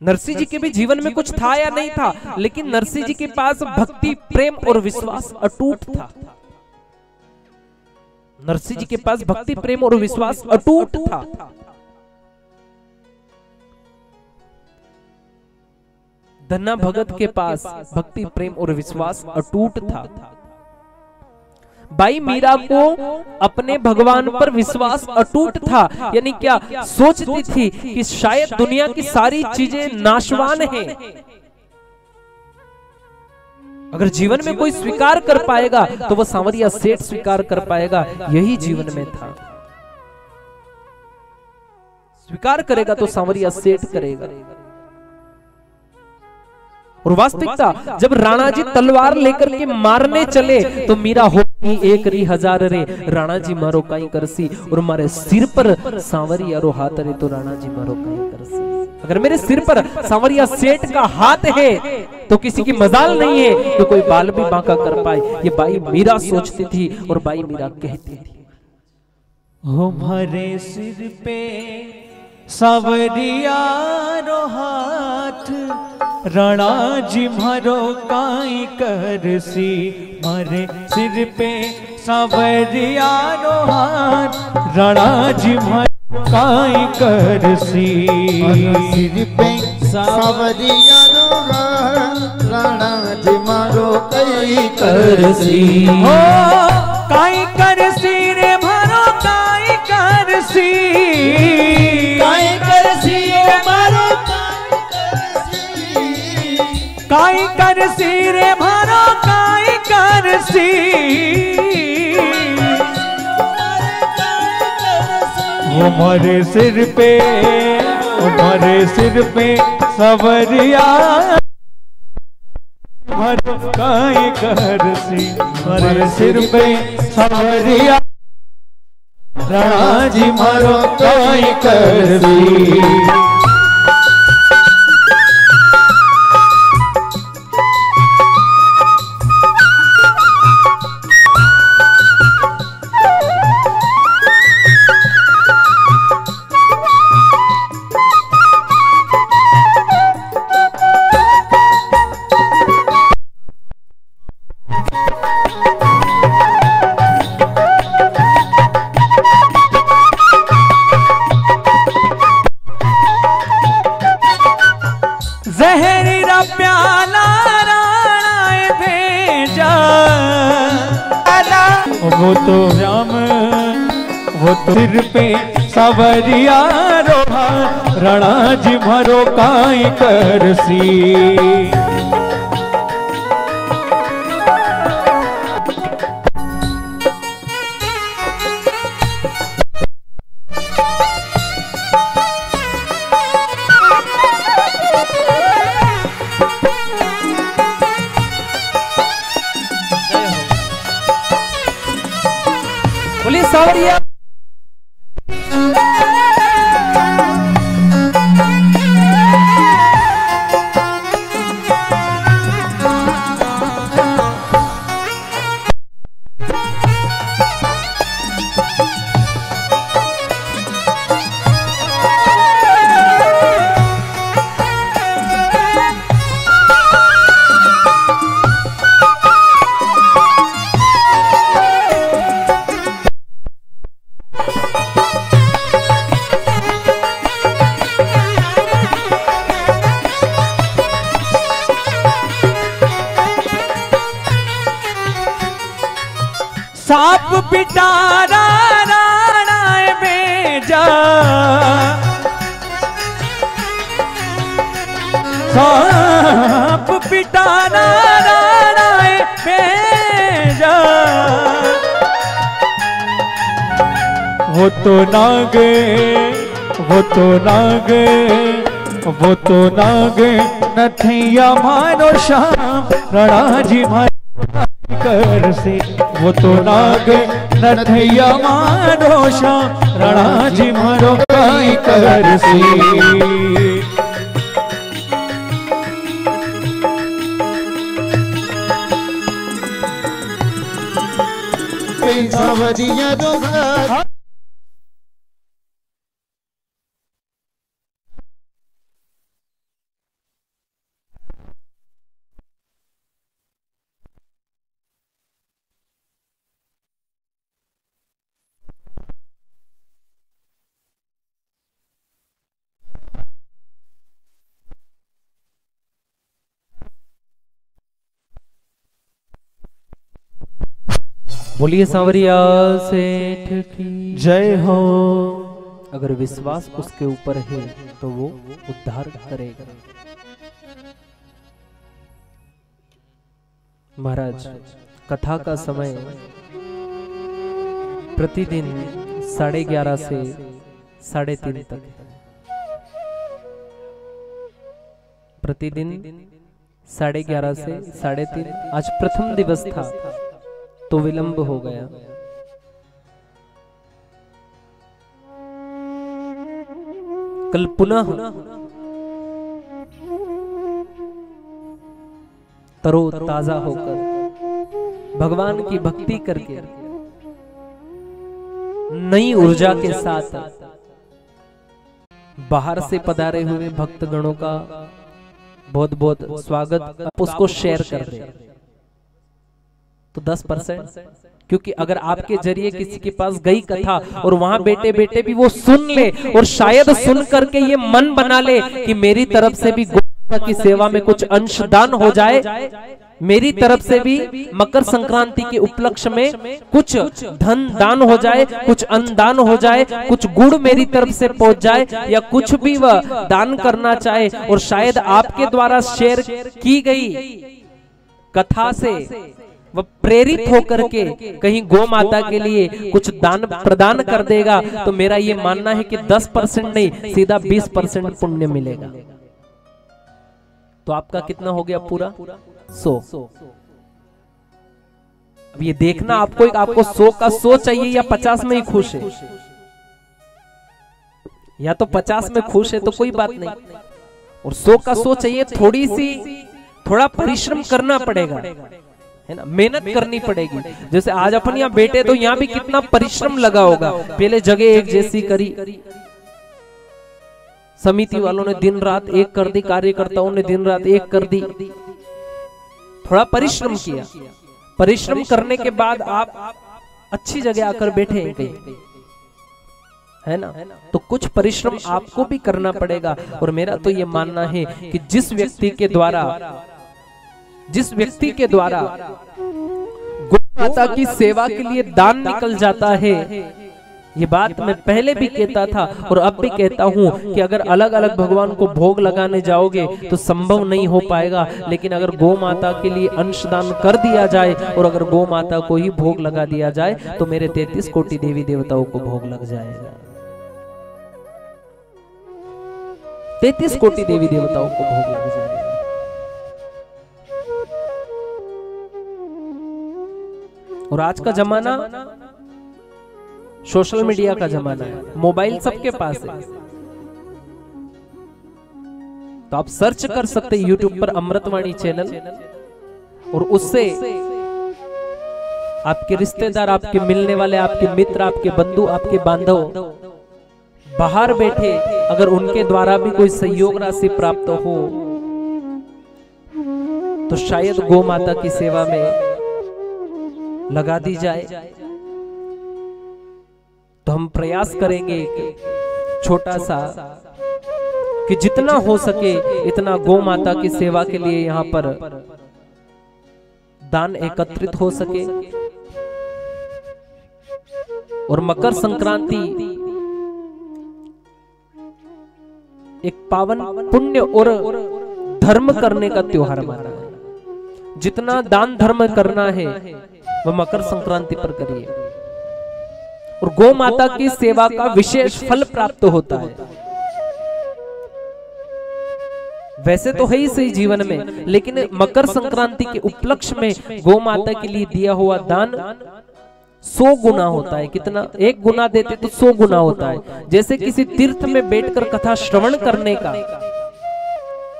नरसिंह जी के भी जीवन में कुछ था या नहीं था, लेकिन नरसिंह जी के पास भक्ति, प्रेम और विश्वास अटूट था। नरसिंह जी के पास भक्ति, प्रेम और विश्वास अटूट था। धन्ना भगत के पास भक्ति, प्रेम और विश्वास अटूट था। भाई मीरा को अपने भगवान पर विश्वास अटूट था। यानी क्या सोचती थी कि शायद दुनिया की सारी चीजें नाशवान हैं, अगर जीवन में कोई स्वीकार कर पाएगा तो वो सांवरिया सेठ स्वीकार कर पाएगा। यही जीवन में था, स्वीकार करेगा तो सांवरिया सेठ करेगा। और वास्तविकता जब राणा जी तलवार लेकर के मारने चले तो मीरा हो 1000 रे, राणा जी मारो काई करसी, और मारे सिर पर सांवरिया रो हाथ रे तो राणा जी मारो काई करसी। अगर मेरे सिर पर सांवरिया सेठ का हाथ है तो किसी की मजाल नहीं है तो कोई बाल भी बांका कर पाए। ये बाई मीरा सोचती थी और बाई मीरा कहती थी, हमारे सिर पे सांवरिया रो हाथ रणा जी मारो काई करसी मारे सिर पे सावरिया रो हाथ रणा जी मारो काई करसी सिर पे सावरिया रो हाथ राणा जी मारो कई करसी हो काई करसी रे मारो काई करसी काई करसी रे मारो काई करसी रे मारो काई करसी हमारे सिर पे सवरिया मारो काई करसी हमारे सिर पे सवरिया राणा जी मारो काई करसी जहरीरा प्याला राणाए भेजा वो तो राम वो तो सिर पे सवरिया रोहा रणा जी मारो काई करसी बोलिए सावरिया। साप पिटारा राणाए भेजा साप पिटारा राणाए भेजा वो तो नागे नथिया मारो श्याम रणा जी मारो करसी वो तो नाग नथिया मारो श्याम रणा जी मारो काई करसी सावरिया रो हाथ बोलिए सांवरिया सेठ की जय हो। अगर विश्वास उसके ऊपर है तो वो उद्धार करेगा। महाराज कथा का समय प्रतिदिन 11:30 से 3:30 तक है। प्रतिदिन 11:30 से 3:30। आज प्रथम दिवस था तो विलंब हो गया। कल पुनः तरो ताजा होकर भगवान की भक्ति करके नई ऊर्जा के साथ बाहर से पधारे हुए भक्तगणों का बहुत बहुत स्वागत, आप उसको शेयर कर दें तो 10%, क्योंकि अगर आपके जरिए किसी के पास गई कथा और वहां बैठे बैठे भी वो सुन ले और शायद सुन करके ये मन बना ले कि मेरी तरफ से भी गौ की सेवा में कुछ अंशदान हो जाए, मेरी तरफ से भी मकर संक्रांति के उपलक्ष्य में कुछ धन दान हो जाए, कुछ अन्नदान हो जाए, कुछ गुड़ मेरी तरफ से पहुंच जाए, या कुछ भी वह दान करना चाहे और शायद आपके द्वारा शेयर की गई कथा से वह प्रेरित होकर के कहीं गौ माता के लिए कुछ दान प्रदान कर देगा, तो मेरा ये मानना है कि 10% नहीं, सीधा 20% पुण्य मिलेगा। तो आपका कितना हो गया पूरा? 100। अब ये देखना आपको 100 का 100 चाहिए या 50 में ही खुश है। या तो 50 में खुश है तो कोई बात नहीं, और 100 का 100 चाहिए। थोड़ा परिश्रम करना पड़ेगा, है ना, मेहनत करनी पड़ेगी। जैसे आज अपन यहाँ बैठे तो यहाँ भी कितना परिश्रम लगा होगा। पहले जगह एक जैसी करी, समिति वालों ने दिन रात एक कर दी, कार्यकर्ताओं ने दिन रात एक कर दी, थोड़ा परिश्रम किया। परिश्रम करने के बाद आप अच्छी जगह आकर बैठे हैं कहीं, है ना, तो कुछ परिश्रम आपको भी करना पड़ेगा। और मेरा तो ये मानना है कि जिस व्यक्ति के द्वारा गौ माता की सेवा के लिए दान निकल जाता है, ये बात मैं पहले भी कहता था और अब भी कहता हूँ कि अगर अलग अलग भगवान को भोग लगाने जाओगे तो संभव नहीं हो पाएगा, लेकिन अगर गौ माता के लिए अंशदान कर दिया जाए और अगर गौ माता को ही भोग लगा दिया जाए तो मेरे 33 कोटि देवी देवताओं को भोग लग जाएगा। 33 कोटि देवी देवताओं को भोग लग जाएगा। और आज का जमाना सोशल मीडिया का जमाना है, मोबाइल सबके पास है, तो आप सर्च कर सकते हैं यूट्यूब पर अमृतवाणी चैनल, और उससे आपके रिश्तेदार, आपके मिलने वाले, आपके मित्र, आपके बंधु, आपके बांधव बाहर बैठे, अगर उनके द्वारा भी कोई सहयोग राशि प्राप्त हो तो शायद गौ माता की सेवा में लगा दी जाए। तो हम प्रयास करेंगे कि छोटा सा, कि जितना हो सके इतना गौ माता की सेवा के लिए यहाँ पर दान एकत्रित हो सके। और मकर संक्रांति एक पावन पुण्य और धर्म करने का त्योहार माना है। जितना दान धर्म करना है वह मकर संक्रांति पर करिए, और गौ माता की सेवा का विशेष फल प्राप्त होता है। वैसे तो है ही सही जीवन में, लेकिन मकर संक्रांति के उपलक्ष्य में गौ माता के लिए दिया हुआ दान 100 गुना होता है। कितना? 1 गुना देते तो 100 गुना होता है। जैसे किसी तीर्थ में बैठकर कथा श्रवण करने का,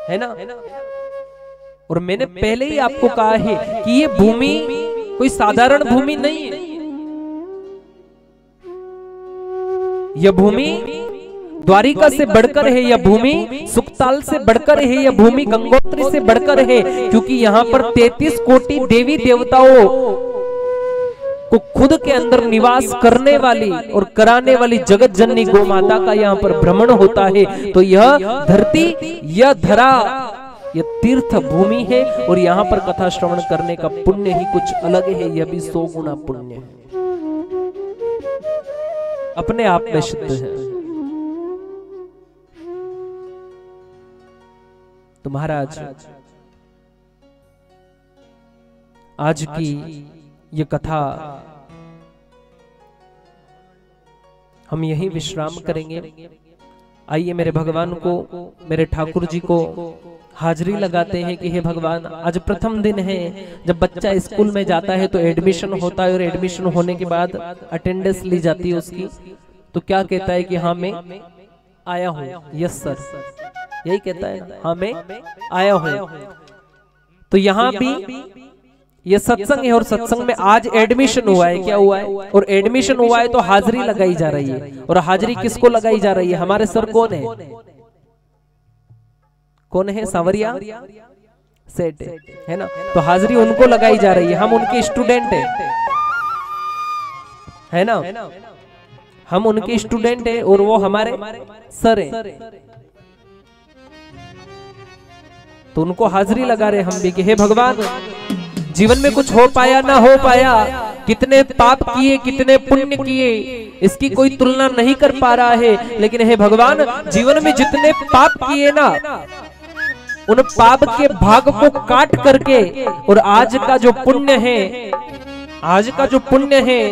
है ना। और मैंने पहले ही आपको कहा है कि ये भूमि कोई साधारण भूमि नहीं है। यह भूमि द्वारिका से बढ़कर है, यह भूमि सुखताल से बढ़कर है, यह भूमि गंगोत्री से बढ़कर है, क्योंकि यहाँ पर 33 कोटि देवी देवताओं को खुद के अंदर निवास करने वाली और कराने वाली जगत जननी गौ माता का यहाँ पर भ्रमण होता है। तो यह धरती, यह धरा, यह तीर्थ भूमि है, और यहाँ पर कथा श्रवण करने का पुण्य ही कुछ अलग है। यह भी 100 गुना पुण्य है, अपने आप में सिद्ध है। तो महाराज, आज की ये कथा हम यहीं विश्राम करेंगे। आइए मेरे भगवान को, मेरे ठाकुर जी को हाजिरी लगाते हैं कि हे भगवान, आज प्रथम दिन है। जब बच्चा स्कूल में जाता है तो एडमिशन होता है, और एडमिशन होने के बाद अटेंडेंस ली जाती है उसकी, तो क्या कहता है कि हाँ मैं आया हूँ, यस सर, यही कहता है, हाँ मैं आया हूँ। तो यहाँ भी ये सत्संग है, और सत्संग में आज एडमिशन हुआ है। क्या हुआ है? और एडमिशन हुआ है तो हाजिरी लगाई जा रही है। और हाजिरी किसको लगाई जा रही है? हमारे सर कौन है? कौन है? सांवरिया सेठ है ना। तो हाजिरी उनको लगाई जा रही है, हम उनके स्टूडेंट है ना, हम उनके स्टूडेंट है और वो हमारे सर है। तो उनको हाजिरी लगा रहे हम भी कि हे भगवान, जीवन में कुछ हो पाया ना हो पाया, कितने पाप किए कितने पुण्य किए, इसकी कोई तुलना नहीं कर पा रहा है। लेकिन हे भगवान, जीवन में जितने पाप किए ना, उन पाप के भाग को काट करके और आज का जो पुण्य है, आज का जो पुण्य है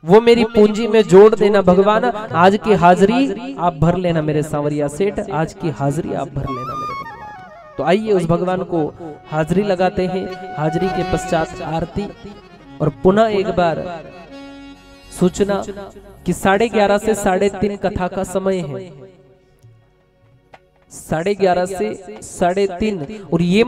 वो मेरी पूंजी में जोड़ देना भगवान। आज की हाजिरी आप भर लेना मेरे सांवरिया सेठ, आज की हाजिरी आप भर लेना मेरे भगवान। तो आइए उस भगवान को हाजिरी लगाते हैं। हाजिरी के पश्चात आरती और पुनः एक बार सूचना कि 11:30 से 3:30 कथा का समय है, 11:30 से 3:30। और ये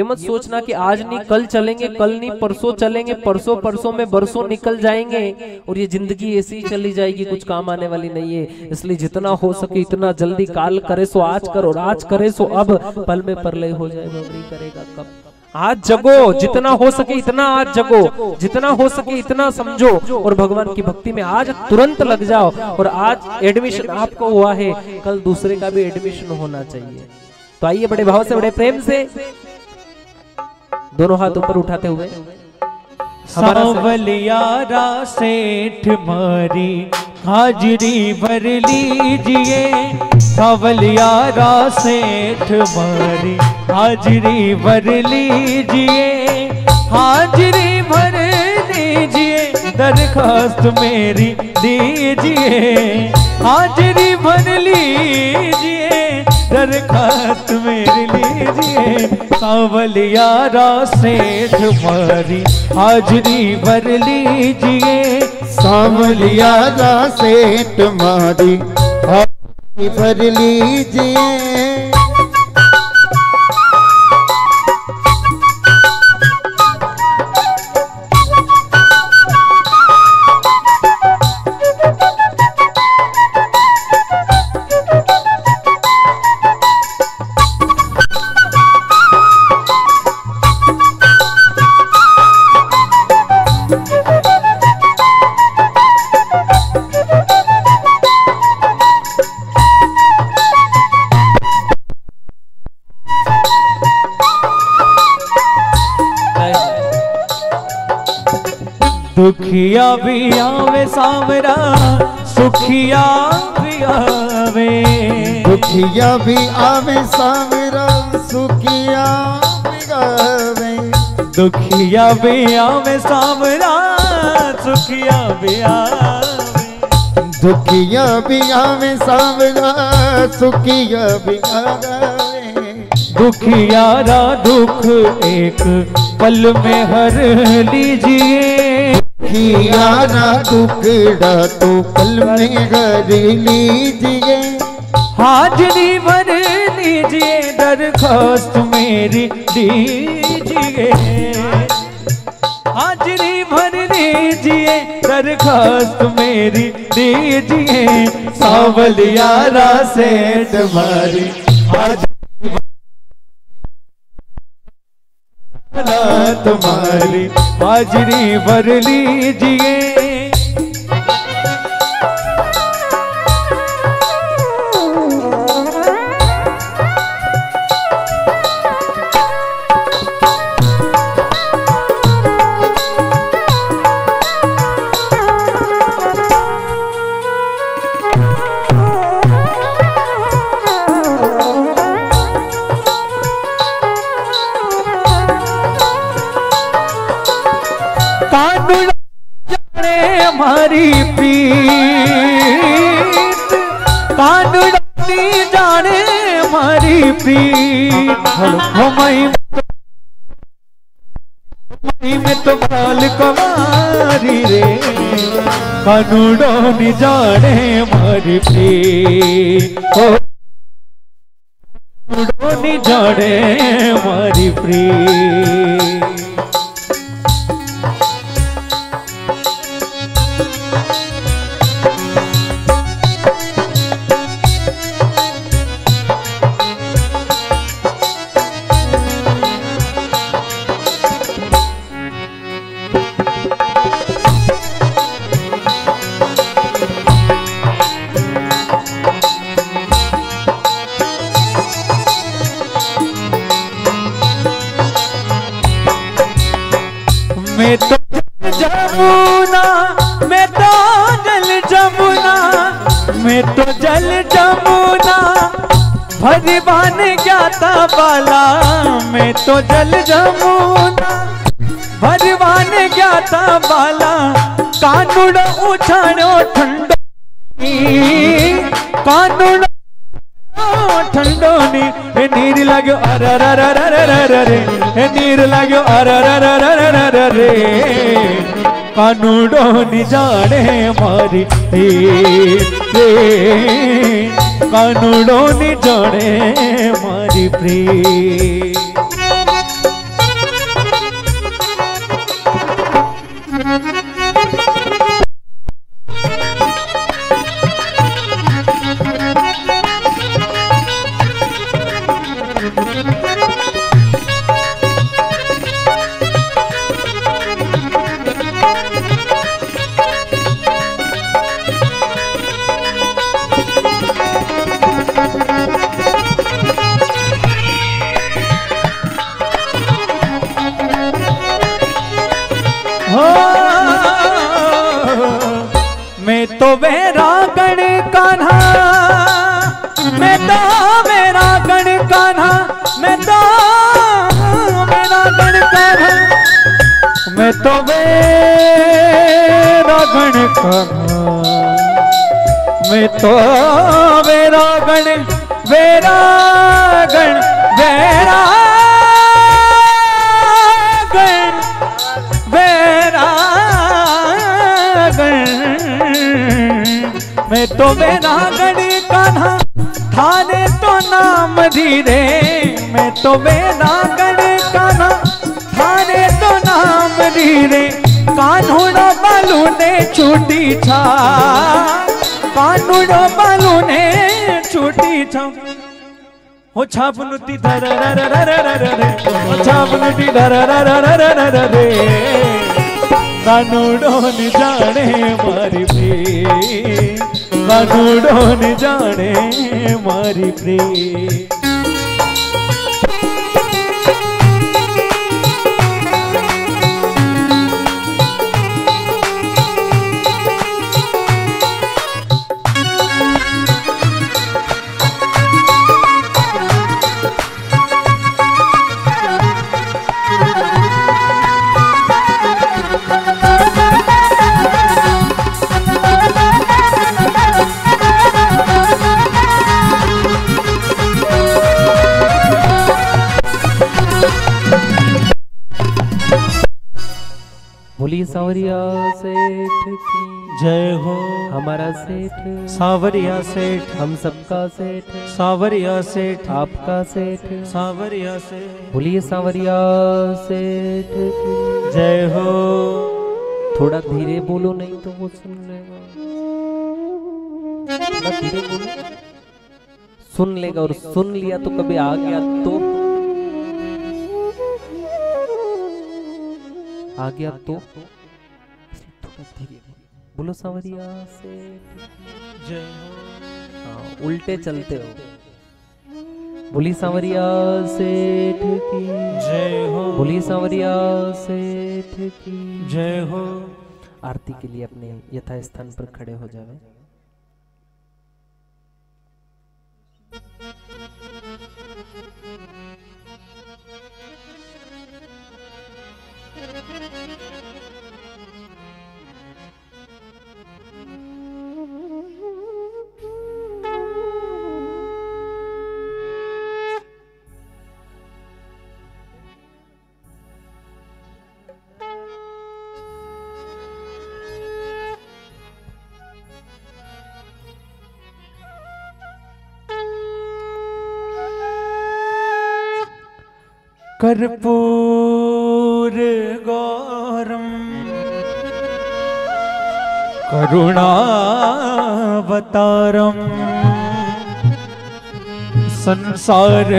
मत सोचना कि आज नहीं कल चलेंगे, कल नहीं परसों चलेंगे, परसों में बरसों निकल जाएंगे और ये जिंदगी ऐसी ही चली जाएगी, कुछ काम आने वाली नहीं है। इसलिए जितना हो सके इतना जल्दी, काल करे सो आज करो और आज करे सो अब, पल में प्रलय हो जाए बबरी करेगा कब। आज जगो, जितना हो सके इतना आज जगो, जितना हो सके इतना समझो और भगवान की भक्ति में आज तुरंत लग जाओ। और आज एडमिशन आपको हुआ है, कल दूसरे का भी एडमिशन होना चाहिए। तो आइए बड़े भाव से बड़े प्रेम से दोनों हाथ ऊपर उठाते हुए सांवलियारा सेठ मारी हाजिरी भर लीजिए, सांवलियारा सेठ मारी हाजिरी भर लीजिए, हाजिरी भर लीजिए, दरखास्त मेरी दीजिए, हाजिरी भर लीजिए, दरखास्त मेरी लीजिए, सांवलियारा सेठ मारी हाजिरी भर लीजिए, सांवलियारा सेठ मारी हाजिरी भर लीजिए। दुखिया भी आवे सांवरा, सुखिया भी आवे, दुखिया भी आवे सांवरा, सुखिया भी आवे, दुखिया भी आवे सांवरा, सुखिया भी आवे, दुखिया भी आवे सांवरा, सुखिया भी आवे। दुखियारा दुख एक पल में हर लीजिए, दुखियारा दुखड़ा तो पल में हर लीजिए, हाजिरी भर लीजिए, दरखास्त मेरी दीजिए, हाजिरी भर लीजिए, दरखास्त मेरी दीजिए, सांवलियारा सेठ मारी हाजिरी तुम्हारी हाजिरी भर लीजिए। हमारी प्रीत कानूनी जाने हमारी प्रीत, में तो बाल कुमारी रे, कानूनी जाने हमारी प्रीत, कानूनी जाने हमारी प्रीत। मैं तो जमुना, मैं तो जल जमुना, मैं तो जल जमुना भगवान ज्ञाता बाला, मैं तो जल जमुना भगवान ज्ञाता बाला, कानूड़ उछाड़ो ठंडो कानूड़ ठंडो नीर लाग्यो अरे नीर लाग्यो अरे कानूड़ो नि जाने मारी कानूड़ो नि जाने मारी प्रीत। मैं तो मेरा गण कान्हा, मैं तो मेरा गण कान्हा, मैं तो मेरा गण कान्हा, मैं तो मेरा गण कान्हा, मैं तो मेरा गण मेरा गण मेरा गण मेरा गण, मैं तो मेरा गण कान्हा थाने तो नाम धीरे, मैं तो मेरा गण कान्हा थाने तो नाम धीरे, कान्हुड़ो बालू ने छूटी छा, कान्हुड़ो बालू ने छूटी छा, हो छापनुती धर हो छापनुती धर कानूड़ो नि जाने मारी प्रीत, कानूड़ो नि जाने मारी प्रीत। बोलिए सावरिया सेठ की जय हो। हमारा सेठ सावरिया सेठ, हम सबका सेठ, सावरिया सेठ, आपका सेठ, सावरिया सेठ। बोलिए सावरिया सेठ की जय हो। थोड़ा धीरे बोलो नहीं तो वो सुन लेगा, थोड़ा धीरे बोलो सुन लेगा, और सुन लिया तो कभी आ गया तो आ गया तो थोड़ा धीरे बोलो सावरिया सेठ जय हो। हाँ, उल्टे चलते हो। बोली सावरिया सेठ की जय हो। बोली सावरिया सेठ की जय हो। आरती के लिए अपने यथा स्थान पर खड़े हो जावे। कर्पूर गौरम करुणावतारम संसार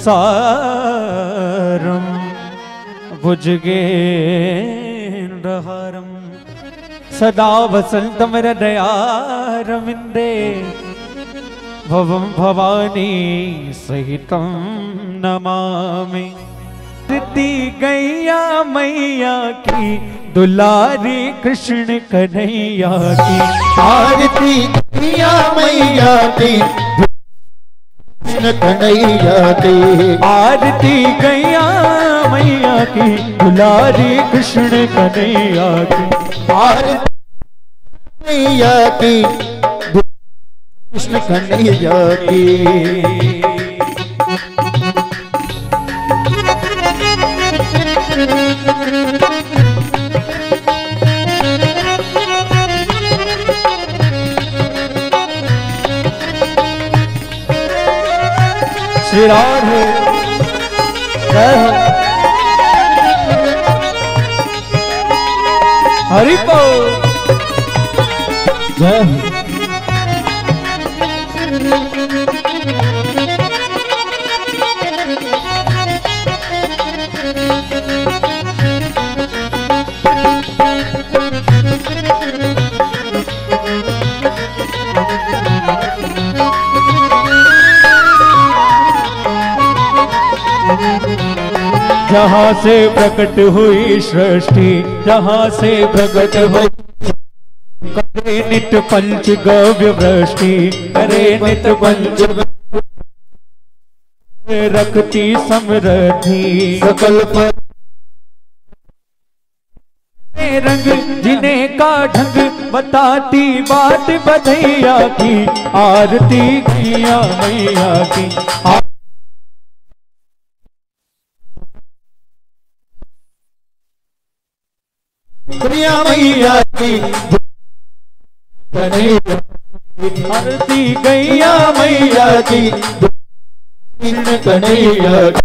सारम भुजगेन्द्रहारम सदा वसंतम हृदयारविंदे भवं भवानी सहितं नमामि। आरती गैया मैया की दुलारी कृष्ण कन्हैया की। आरती गैया मैया की कृष्ण कन्हैया की। आरती गैया मैया की दुलारी कृष्ण कन्हैया की। आरती मैया की कृष्ण कन्हैया की। श्री राधे जय हो। हरि बोल जय हो। जहाँ से प्रकट हुई सृष्टि, जहाँ से प्रकट हुई, करे नित पंच गव्य वृष्टि, करे नित पंच रखती समृद्धि सकल पर रंग जिन्हें का ढंग बताती बात बधैया की। आरती गैया मैया की। प्रिया मैया की आरती गैया मैया की कृष्ण कन्हैया की।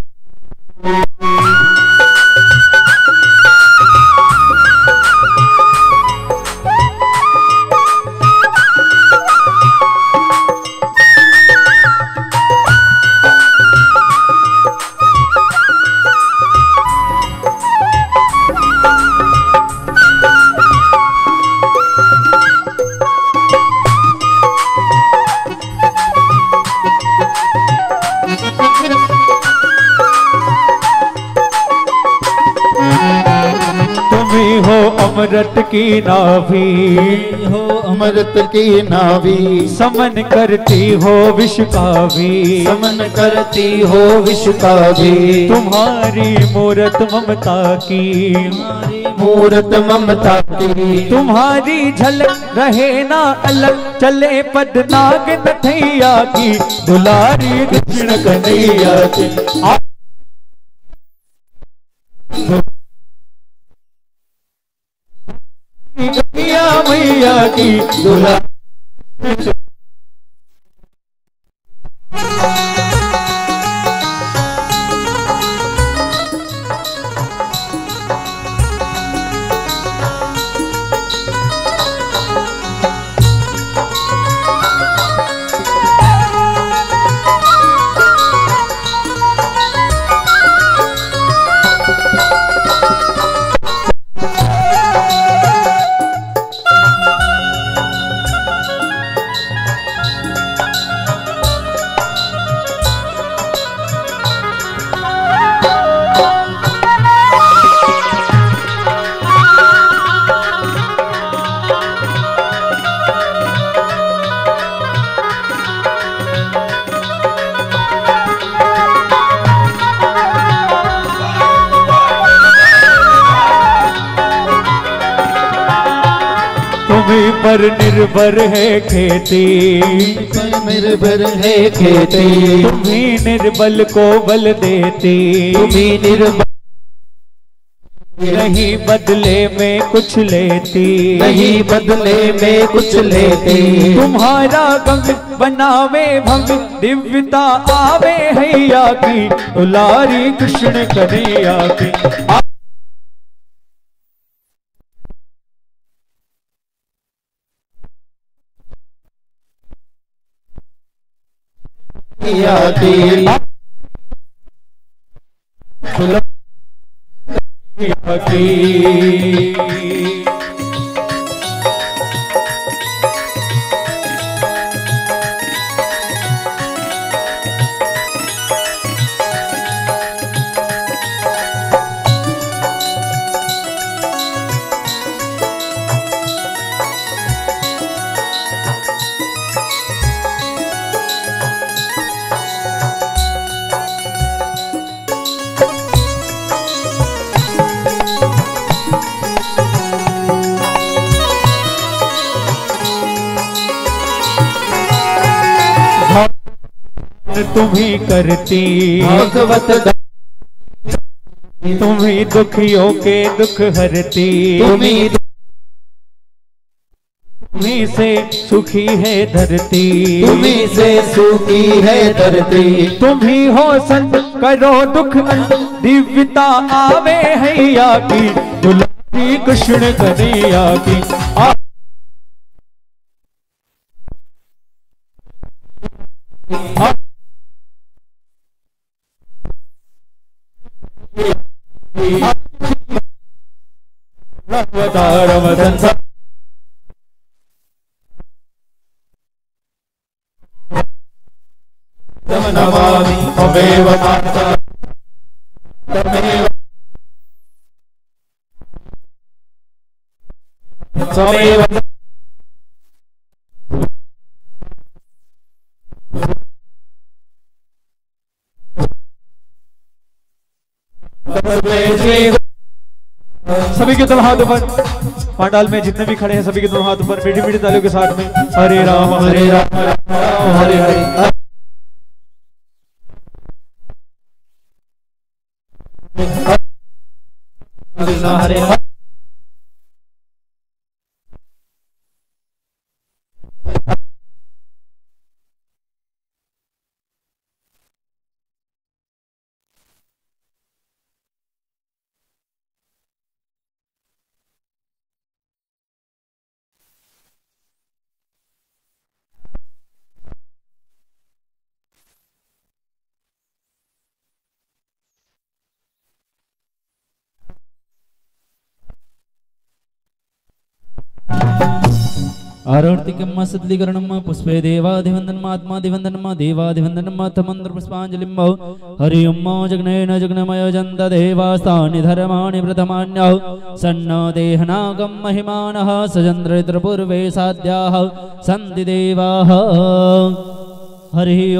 अमृत की नाभी हो अमृत की नाभी। समन करती हो विष का भी, समन करती हो विष का भी। तुम्हारी मूरत ममता की, मूरत ममता की। तुम्हारी झलक रहे ना अलग, चले पदनाग नथैया की। दुलारी कृष्ण कन्हैया की। गैया मैया की दुलारी पर निर्भर है खेती, पर निर्भर है खेती। तुम्ही निर्बल को बल देती, तुम्ही निर्बल नहीं बदले में कुछ लेती, नहीं बदले में कुछ लेती। तुम्हारा गंग बनावे भंग, दिव्यता आवे हैया की। दुलारी कृष्ण कन्हैया की। तुम्ही करती, भागवत तुम्ही दुखियों के दुख हरती, तुम्ही से सुखी है धरती, तुम्ही से सुखी है धरती। तुम्ही हो संत करो दुख अंत, दिव्यता आवे हैया की, दुलारी कृष्ण कन्हैया की। नमामि त्वमेव माता त्वमेव सभी के दोनों हाथ ऊपर, पांडाल में जितने भी खड़े हैं सभी के दोनों हाथ ऊपर, मीठी मीठी तालियों के साथ में हरे राम हरे राम हरे हरे। हरे हरे। आरोर्तिकम् सद्लीकरणम् पुष्पे देवाधिवन्दनम् आत्माधिवन्दनम् देवाधिवन्दनम् तमन्त्र पुष्पाञ्जलिं हरि ओम जग्नेन जग्नमय जन्त देवास्तानि धर्माणि प्रथमान्यः सन्नो देहनागं महिमानः सजन्द्रपूर्वे साध्याः सन्ति देवाः हरि